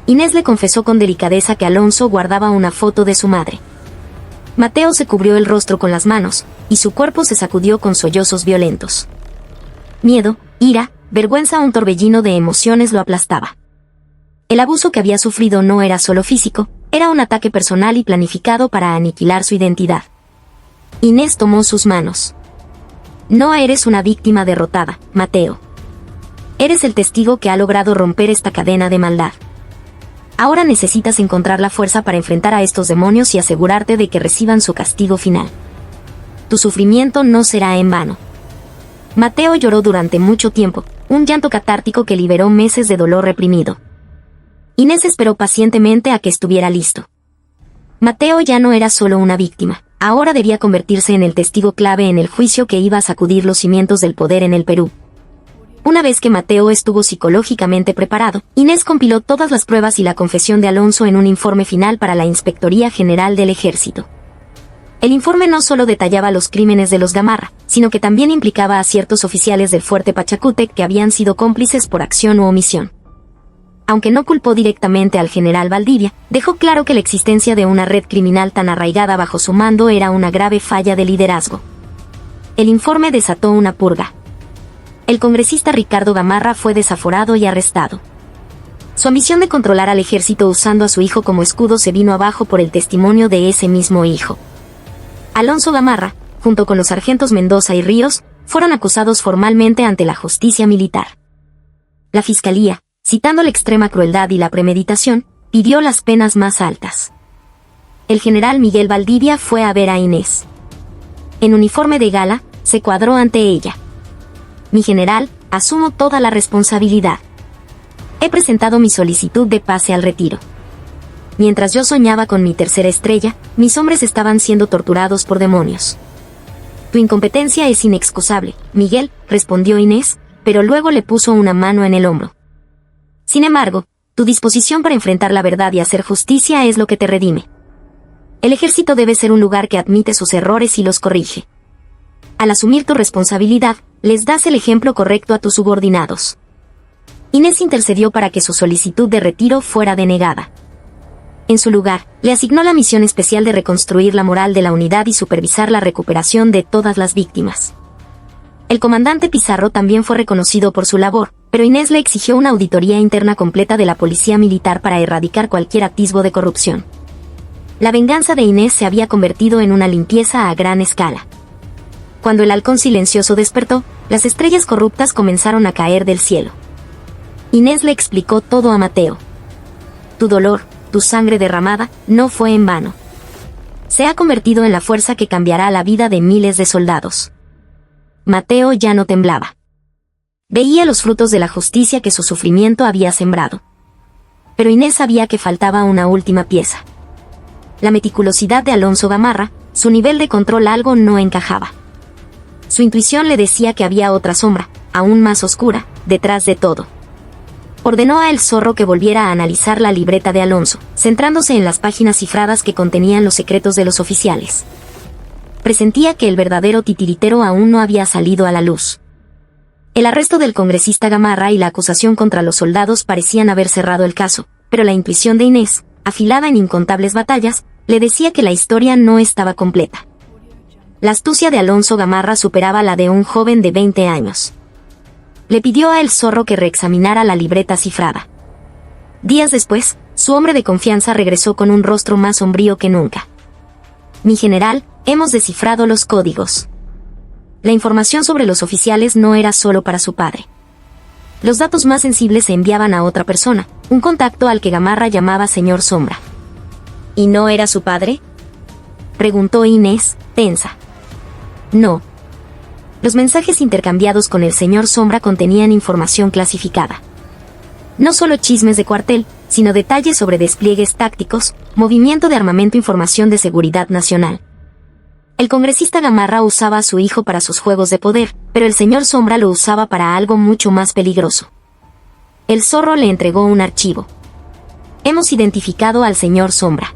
Inés le confesó con delicadeza que Alonso guardaba una foto de su madre. Mateo se cubrió el rostro con las manos, y su cuerpo se sacudió con sollozos violentos. Miedo, ira, vergüenza, un torbellino de emociones lo aplastaba. El abuso que había sufrido no era solo físico, era un ataque personal y planificado para aniquilar su identidad. Inés tomó sus manos. No eres una víctima derrotada, Mateo. Eres el testigo que ha logrado romper esta cadena de maldad. Ahora necesitas encontrar la fuerza para enfrentar a estos demonios y asegurarte de que reciban su castigo final. Tu sufrimiento no será en vano. Mateo lloró durante mucho tiempo, un llanto catártico que liberó meses de dolor reprimido. Inés esperó pacientemente a que estuviera listo. Mateo ya no era solo una víctima, ahora debía convertirse en el testigo clave en el juicio que iba a sacudir los cimientos del poder en el Perú. Una vez que Mateo estuvo psicológicamente preparado, Inés compiló todas las pruebas y la confesión de Alonso en un informe final para la Inspectoría General del Ejército. El informe no solo detallaba los crímenes de los Gamarra, sino que también implicaba a ciertos oficiales del fuerte Pachacútec que habían sido cómplices por acción u omisión. Aunque no culpó directamente al general Valdivia, dejó claro que la existencia de una red criminal tan arraigada bajo su mando era una grave falla de liderazgo. El informe desató una purga. El congresista Ricardo Gamarra fue desaforado y arrestado. Su ambición de controlar al ejército usando a su hijo como escudo se vino abajo por el testimonio de ese mismo hijo. Alonso Gamarra, junto con los sargentos Mendoza y Ríos, fueron acusados formalmente ante la justicia militar. La fiscalía, citando la extrema crueldad y la premeditación, pidió las penas más altas. El general Miguel Valdivia fue a ver a Inés. En uniforme de gala, se cuadró ante ella. Mi general, asumo toda la responsabilidad. He presentado mi solicitud de pase al retiro. Mientras yo soñaba con mi tercera estrella, mis hombres estaban siendo torturados por demonios. Tu incompetencia es inexcusable, Miguel, respondió Inés, pero luego le puso una mano en el hombro. Sin embargo, tu disposición para enfrentar la verdad y hacer justicia es lo que te redime. El ejército debe ser un lugar que admite sus errores y los corrige. Al asumir tu responsabilidad, les das el ejemplo correcto a tus subordinados. Inés intercedió para que su solicitud de retiro fuera denegada. En su lugar, le asignó la misión especial de reconstruir la moral de la unidad y supervisar la recuperación de todas las víctimas. El comandante Pizarro también fue reconocido por su labor, pero Inés le exigió una auditoría interna completa de la policía militar para erradicar cualquier atisbo de corrupción. La venganza de Inés se había convertido en una limpieza a gran escala. Cuando el halcón silencioso despertó, las estrellas corruptas comenzaron a caer del cielo. Inés le explicó todo a Mateo. Tu dolor, tu sangre derramada, no fue en vano. Se ha convertido en la fuerza que cambiará la vida de miles de soldados. Mateo ya no temblaba. Veía los frutos de la justicia que su sufrimiento había sembrado. Pero Inés sabía que faltaba una última pieza. La meticulosidad de Alonso Gamarra, su nivel de control algo no encajaba. Su intuición le decía que había otra sombra, aún más oscura, detrás de todo. Ordenó a El Zorro que volviera a analizar la libreta de Alonso, centrándose en las páginas cifradas que contenían los secretos de los oficiales. Presentía que el verdadero titiritero aún no había salido a la luz. El arresto del congresista Gamarra y la acusación contra los soldados parecían haber cerrado el caso, pero la intuición de Inés, afilada en incontables batallas, le decía que la historia no estaba completa. La astucia de Alonso Gamarra superaba la de un joven de 20 años. Le pidió a El Zorro que reexaminara la libreta cifrada. Días después, su hombre de confianza regresó con un rostro más sombrío que nunca. Mi general, hemos descifrado los códigos. La información sobre los oficiales no era solo para su padre. Los datos más sensibles se enviaban a otra persona, un contacto al que Gamarra llamaba Señor Sombra. ¿Y no era su padre?, preguntó Inés, tensa. No. Los mensajes intercambiados con el señor Sombra contenían información clasificada. No solo chismes de cuartel, sino detalles sobre despliegues tácticos, movimiento de armamento, información de seguridad nacional. El congresista Gamarra usaba a su hijo para sus juegos de poder, pero el señor Sombra lo usaba para algo mucho más peligroso. El zorro le entregó un archivo. Hemos identificado al señor Sombra.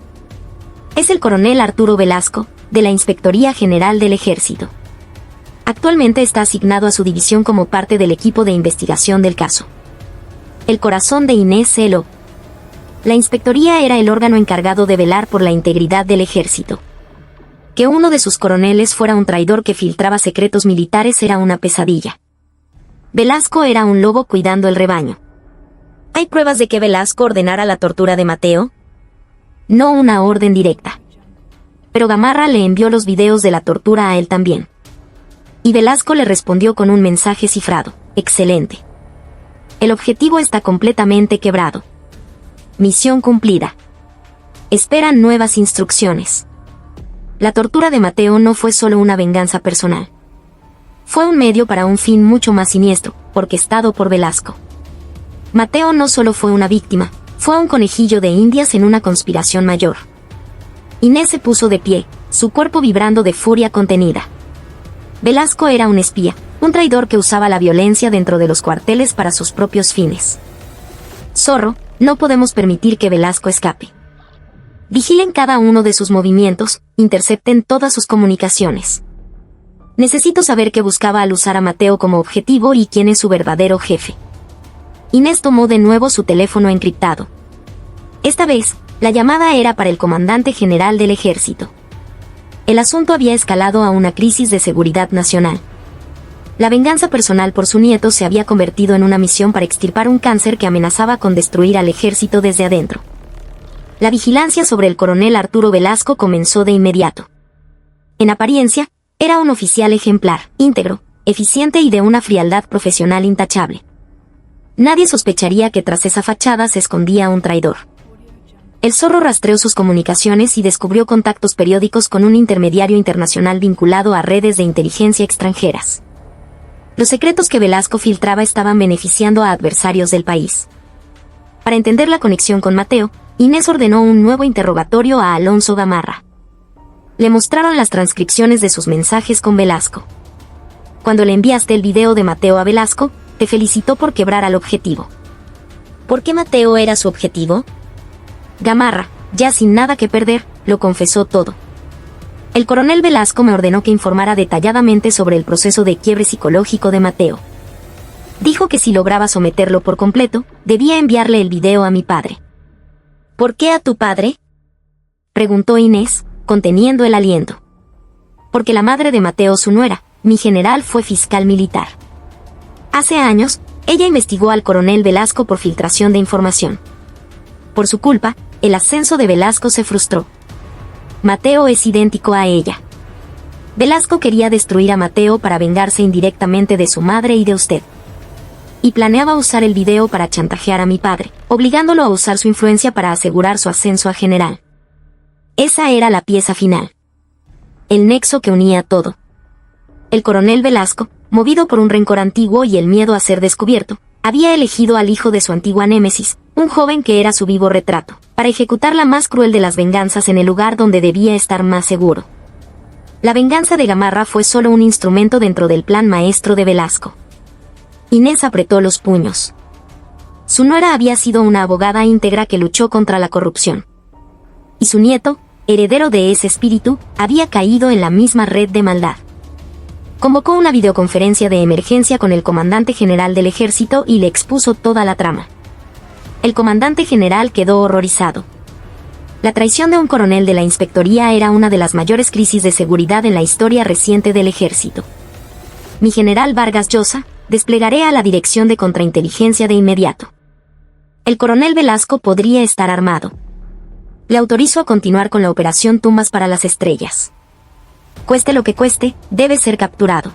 Es el coronel Arturo Velasco, de la Inspectoría General del Ejército. Actualmente está asignado a su división como parte del equipo de investigación del caso. El corazón de Inés se heló. La inspectoría era el órgano encargado de velar por la integridad del ejército. Que uno de sus coroneles fuera un traidor que filtraba secretos militares era una pesadilla. Velasco era un lobo cuidando el rebaño. ¿Hay pruebas de que Velasco ordenara la tortura de Mateo? No una orden directa. Pero Gamarra le envió los videos de la tortura a él también. Y Velasco le respondió con un mensaje cifrado. Excelente. El objetivo está completamente quebrado. Misión cumplida. Esperan nuevas instrucciones. La tortura de Mateo no fue solo una venganza personal. Fue un medio para un fin mucho más siniestro, orquestado por Velasco. Mateo no solo fue una víctima, fue un conejillo de Indias en una conspiración mayor. Inés se puso de pie, su cuerpo vibrando de furia contenida. Velasco era un espía, un traidor que usaba la violencia dentro de los cuarteles para sus propios fines. Zorro, no podemos permitir que Velasco escape. Vigilen cada uno de sus movimientos, intercepten todas sus comunicaciones. Necesito saber qué buscaba al usar a Mateo como objetivo y quién es su verdadero jefe. Inés tomó de nuevo su teléfono encriptado. Esta vez, la llamada era para el comandante general del ejército. El asunto había escalado a una crisis de seguridad nacional. La venganza personal por su nieto se había convertido en una misión para extirpar un cáncer que amenazaba con destruir al ejército desde adentro. La vigilancia sobre el coronel Arturo Velasco comenzó de inmediato. En apariencia, era un oficial ejemplar, íntegro, eficiente y de una frialdad profesional intachable. Nadie sospecharía que tras esa fachada se escondía un traidor. El zorro rastreó sus comunicaciones y descubrió contactos periódicos con un intermediario internacional vinculado a redes de inteligencia extranjeras. Los secretos que Velasco filtraba estaban beneficiando a adversarios del país. Para entender la conexión con Mateo, Inés ordenó un nuevo interrogatorio a Alonso Gamarra. Le mostraron las transcripciones de sus mensajes con Velasco. Cuando le enviaste el video de Mateo a Velasco, te felicitó por quebrar al objetivo. ¿Por qué Mateo era su objetivo? Gamarra, ya sin nada que perder, lo confesó todo. El coronel Velasco me ordenó que informara detalladamente sobre el proceso de quiebre psicológico de Mateo. Dijo que si lograba someterlo por completo, debía enviarle el video a mi padre. ¿Por qué a tu padre?, preguntó Inés, conteniendo el aliento. Porque la madre de Mateo, su nuera, mi general, fue fiscal militar. Hace años, ella investigó al coronel Velasco por filtración de información. Por su culpa, el ascenso de Velasco se frustró. Mateo es idéntico a ella. Velasco quería destruir a Mateo para vengarse indirectamente de su madre y de usted. Y planeaba usar el video para chantajear a mi padre, obligándolo a usar su influencia para asegurar su ascenso a general. Esa era la pieza final. El nexo que unía todo. El coronel Velasco, movido por un rencor antiguo y el miedo a ser descubierto, había elegido al hijo de su antigua némesis, un joven que era su vivo retrato, para ejecutar la más cruel de las venganzas en el lugar donde debía estar más seguro. La venganza de Gamarra fue solo un instrumento dentro del plan maestro de Velasco. Inés apretó los puños. Su nuera había sido una abogada íntegra que luchó contra la corrupción. Y su nieto, heredero de ese espíritu, había caído en la misma red de maldad. Convocó una videoconferencia de emergencia con el comandante general del ejército y le expuso toda la trama. El comandante general quedó horrorizado. La traición de un coronel de la inspectoría era una de las mayores crisis de seguridad en la historia reciente del ejército. Mi general Vargas Llosa, desplegaré a la dirección de contrainteligencia de inmediato. El coronel Velasco podría estar armado. Le autorizo a continuar con la operación Tumbas para las Estrellas. Cueste lo que cueste, debe ser capturado.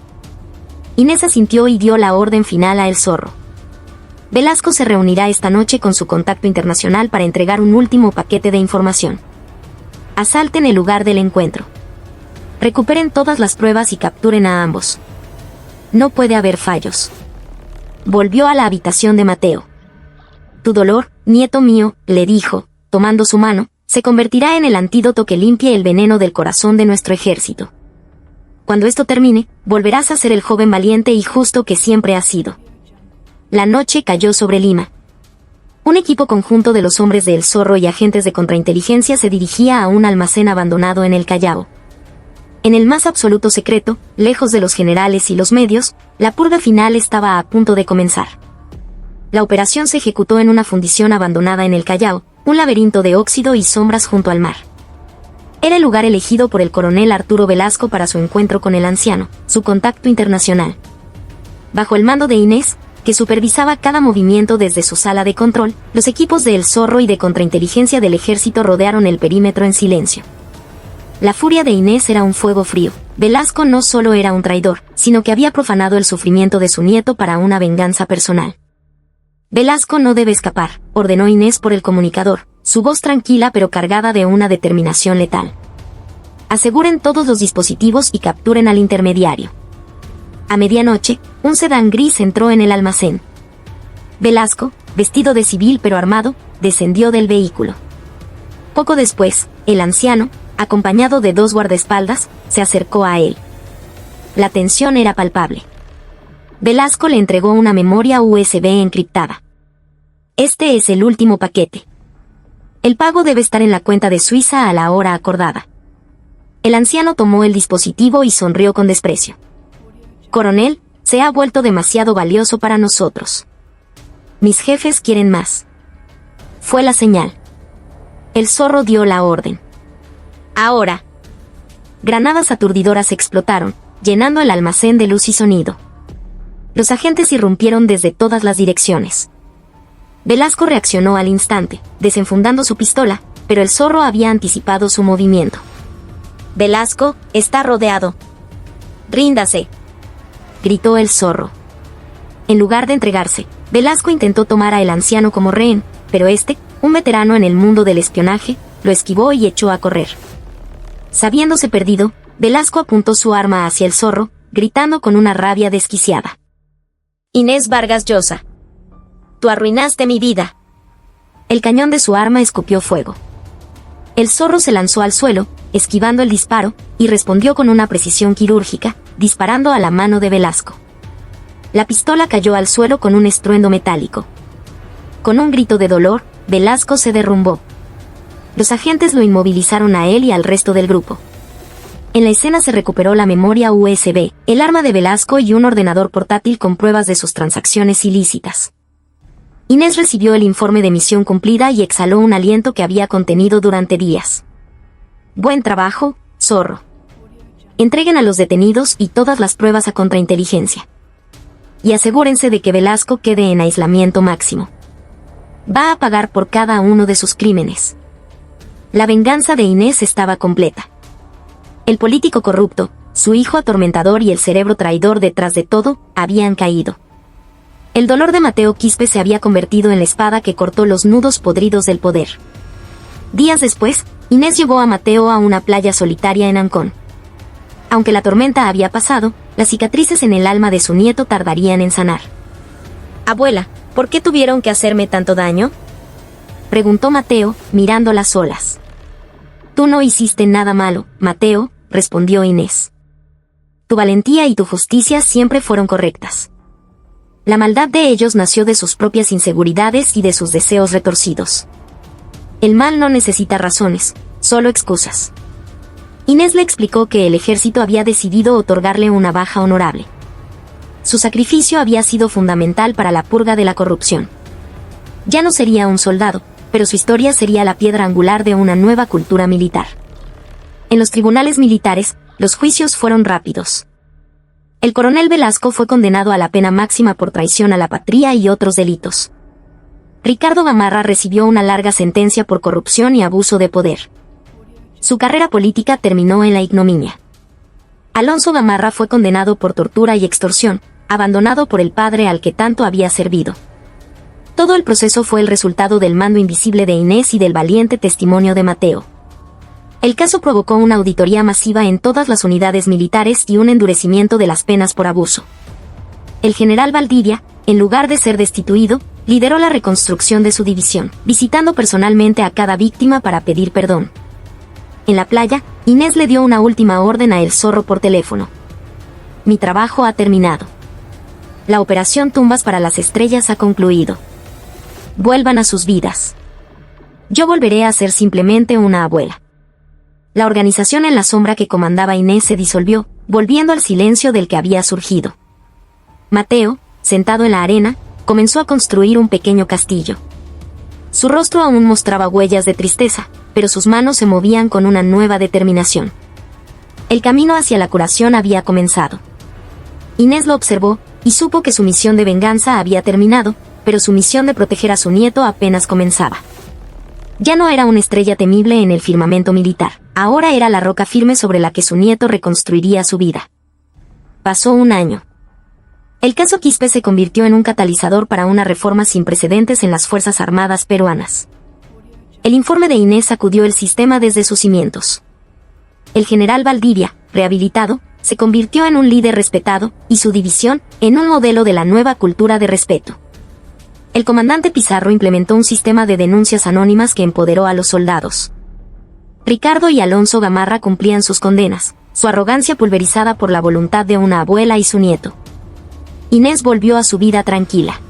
Inés asintió y dio la orden final a El Zorro. Velasco se reunirá esta noche con su contacto internacional para entregar un último paquete de información. Asalten el lugar del encuentro. Recuperen todas las pruebas y capturen a ambos. no puede haber fallos. Volvió a la habitación de Mateo. Tu dolor, nieto mío, le dijo, tomando su mano, se convertirá en el antídoto que limpie el veneno del corazón de nuestro ejército. Cuando esto termine, volverás a ser el joven valiente y justo que siempre has sido. La noche cayó sobre Lima. Un equipo conjunto de los hombres de El Zorro y agentes de contrainteligencia se dirigía a un almacén abandonado en el Callao. En el más absoluto secreto, lejos de los generales y los medios, la purga final estaba a punto de comenzar. La operación se ejecutó en una fundición abandonada en el Callao, un laberinto de óxido y sombras junto al mar. Era el lugar elegido por el coronel Arturo Velasco para su encuentro con el anciano, su contacto internacional. Bajo el mando de Inés, que supervisaba cada movimiento desde su sala de control, los equipos de El Zorro y de contrainteligencia del ejército rodearon el perímetro en silencio. La furia de Inés era un fuego frío. Velasco no solo era un traidor, sino que había profanado el sufrimiento de su nieto para una venganza personal. Velasco no debe escapar, ordenó Inés por el comunicador, su voz tranquila pero cargada de una determinación letal. Aseguren todos los dispositivos y capturen al intermediario. A medianoche, un sedán gris entró en el almacén. Velasco, vestido de civil pero armado, descendió del vehículo. Poco después, el anciano, acompañado de 2 guardaespaldas, se acercó a él. La tensión era palpable. Velasco le entregó una memoria USB encriptada. Este es el último paquete. El pago debe estar en la cuenta de Suiza a la hora acordada. El anciano tomó el dispositivo y sonrió con desprecio. Coronel, se ha vuelto demasiado valioso para nosotros. Mis jefes quieren más. Fue la señal. El Zorro dio la orden. Ahora. Granadas aturdidoras explotaron, llenando el almacén de luz y sonido. Los agentes irrumpieron desde todas las direcciones. Velasco reaccionó al instante, desenfundando su pistola, pero el Zorro había anticipado su movimiento. Velasco, está rodeado. Ríndase, gritó el Zorro. En lugar de entregarse, Velasco intentó tomar a el anciano como rehén, pero este, un veterano en el mundo del espionaje, lo esquivó y echó a correr. Sabiéndose perdido, Velasco apuntó su arma hacia el Zorro, gritando con una rabia desquiciada. Inés Vargas Llosa. Tú arruinaste mi vida. El cañón de su arma escupió fuego. El Zorro se lanzó al suelo, esquivando el disparo, y respondió con una precisión quirúrgica, disparando a la mano de Velasco. La pistola cayó al suelo con un estruendo metálico. Con un grito de dolor, Velasco se derrumbó. Los agentes lo inmovilizaron a él y al resto del grupo. En la escena se recuperó la memoria USB, el arma de Velasco y un ordenador portátil con pruebas de sus transacciones ilícitas. Inés recibió el informe de misión cumplida y exhaló un aliento que había contenido durante días. Buen trabajo, Zorro. Entreguen a los detenidos y todas las pruebas a contrainteligencia. Y asegúrense de que Velasco quede en aislamiento máximo. Va a pagar por cada uno de sus crímenes. La venganza de Inés estaba completa. El político corrupto, su hijo atormentador y el cerebro traidor detrás de todo, habían caído. El dolor de Mateo Quispe se había convertido en la espada que cortó los nudos podridos del poder. Días después, Inés llevó a Mateo a una playa solitaria en Ancón. Aunque la tormenta había pasado, las cicatrices en el alma de su nieto tardarían en sanar. Abuela, ¿por qué tuvieron que hacerme tanto daño?, preguntó Mateo, mirando las olas. Tú no hiciste nada malo, Mateo, respondió Inés. Tu valentía y tu justicia siempre fueron correctas. La maldad de ellos nació de sus propias inseguridades y de sus deseos retorcidos. El mal no necesita razones, solo excusas. Inés le explicó que el ejército había decidido otorgarle una baja honorable. Su sacrificio había sido fundamental para la purga de la corrupción. Ya no sería un soldado, pero su historia sería la piedra angular de una nueva cultura militar. En los tribunales militares, los juicios fueron rápidos. El coronel Velasco fue condenado a la pena máxima por traición a la patria y otros delitos. Ricardo Gamarra recibió una larga sentencia por corrupción y abuso de poder. Su carrera política terminó en la ignominia. Alonso Gamarra fue condenado por tortura y extorsión, abandonado por el padre al que tanto había servido. Todo el proceso fue el resultado del mando invisible de Inés y del valiente testimonio de Mateo. El caso provocó una auditoría masiva en todas las unidades militares y un endurecimiento de las penas por abuso. El general Valdivia, en lugar de ser destituido, lideró la reconstrucción de su división, visitando personalmente a cada víctima para pedir perdón. En la playa, Inés le dio una última orden a El Zorro por teléfono. Mi trabajo ha terminado. La operación Tumbas para las Estrellas ha concluido. Vuelvan a sus vidas. Yo volveré a ser simplemente una abuela. La organización en la sombra que comandaba Inés se disolvió, volviendo al silencio del que había surgido. Mateo, sentado en la arena, comenzó a construir un pequeño castillo. Su rostro aún mostraba huellas de tristeza, pero sus manos se movían con una nueva determinación. El camino hacia la curación había comenzado. Inés lo observó, y supo que su misión de venganza había terminado, pero su misión de proteger a su nieto apenas comenzaba. Ya no era una estrella temible en el firmamento militar, ahora era la roca firme sobre la que su nieto reconstruiría su vida. Pasó un año. El caso Quispe se convirtió en un catalizador para una reforma sin precedentes en las Fuerzas Armadas peruanas. El informe de Inés sacudió el sistema desde sus cimientos. El general Valdivia, rehabilitado, se convirtió en un líder respetado, y su división, en un modelo de la nueva cultura de respeto. El comandante Pizarro implementó un sistema de denuncias anónimas que empoderó a los soldados. Ricardo y Alonso Gamarra cumplían sus condenas, su arrogancia pulverizada por la voluntad de una abuela y su nieto. Inés volvió a su vida tranquila.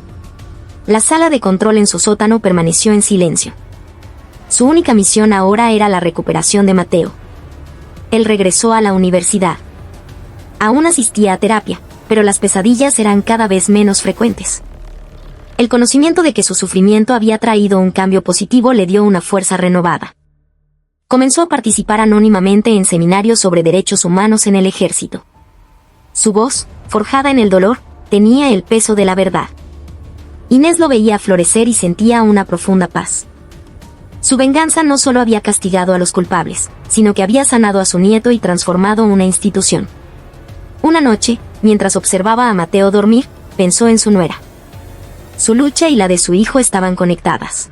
La sala de control en su sótano permaneció en silencio. Su única misión ahora era la recuperación de Mateo. Él regresó a la universidad. Aún asistía a terapia, pero las pesadillas eran cada vez menos frecuentes. El conocimiento de que su sufrimiento había traído un cambio positivo le dio una fuerza renovada. Comenzó a participar anónimamente en seminarios sobre derechos humanos en el ejército. Su voz, forjada en el dolor, tenía el peso de la verdad. Inés lo veía florecer y sentía una profunda paz. Su venganza no solo había castigado a los culpables, sino que había sanado a su nieto y transformado una institución. Una noche, mientras observaba a Mateo dormir, pensó en su nuera. Su lucha y la de su hijo estaban conectadas.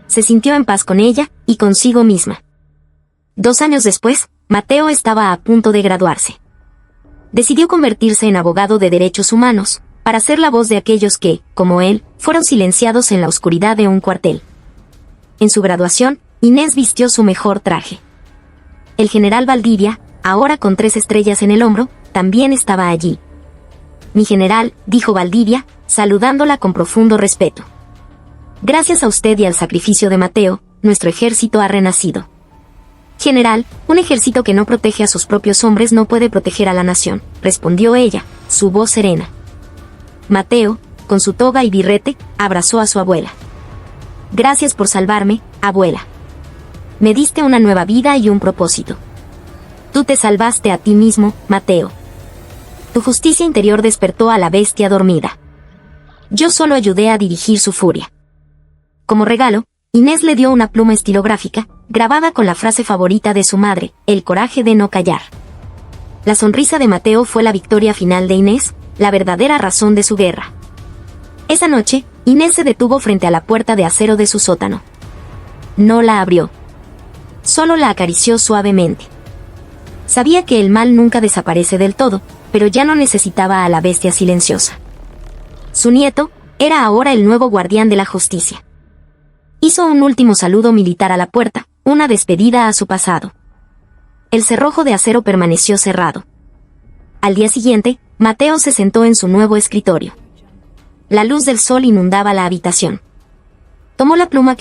Se sintió en paz con ella y consigo misma. 2 años después, Mateo estaba a punto de graduarse. Decidió convertirse en abogado de derechos humanos, para ser la voz de aquellos que, como él, fueron silenciados en la oscuridad de un cuartel. En su graduación, Inés vistió su mejor traje. El general Valdivia, ahora con 3 estrellas en el hombro, también estaba allí. Mi general, dijo Valdivia, saludándola con profundo respeto. Gracias a usted y al sacrificio de Mateo, nuestro ejército ha renacido. General, un ejército que no protege a sus propios hombres no puede proteger a la nación, respondió ella, su voz serena. Mateo, con su toga y birrete, abrazó a su abuela. Gracias por salvarme, abuela. Me diste una nueva vida y un propósito. Tú te salvaste a ti mismo, Mateo. Tu justicia interior despertó a la bestia dormida. Yo solo ayudé a dirigir su furia. Como regalo, Inés le dio una pluma estilográfica, grabada con la frase favorita de su madre, el coraje de no callar. La sonrisa de Mateo fue la victoria final de Inés, la verdadera razón de su guerra. Esa noche, Inés se detuvo frente a la puerta de acero de su sótano. No la abrió. Solo la acarició suavemente. Sabía que el mal nunca desaparece del todo, pero ya no necesitaba a la bestia silenciosa. Su nieto era ahora el nuevo guardián de la justicia. Hizo un último saludo militar a la puerta, una despedida a su pasado. El cerrojo de acero permaneció cerrado. Al día siguiente, Mateo se sentó en su nuevo escritorio. La luz del sol inundaba la habitación. Tomó la pluma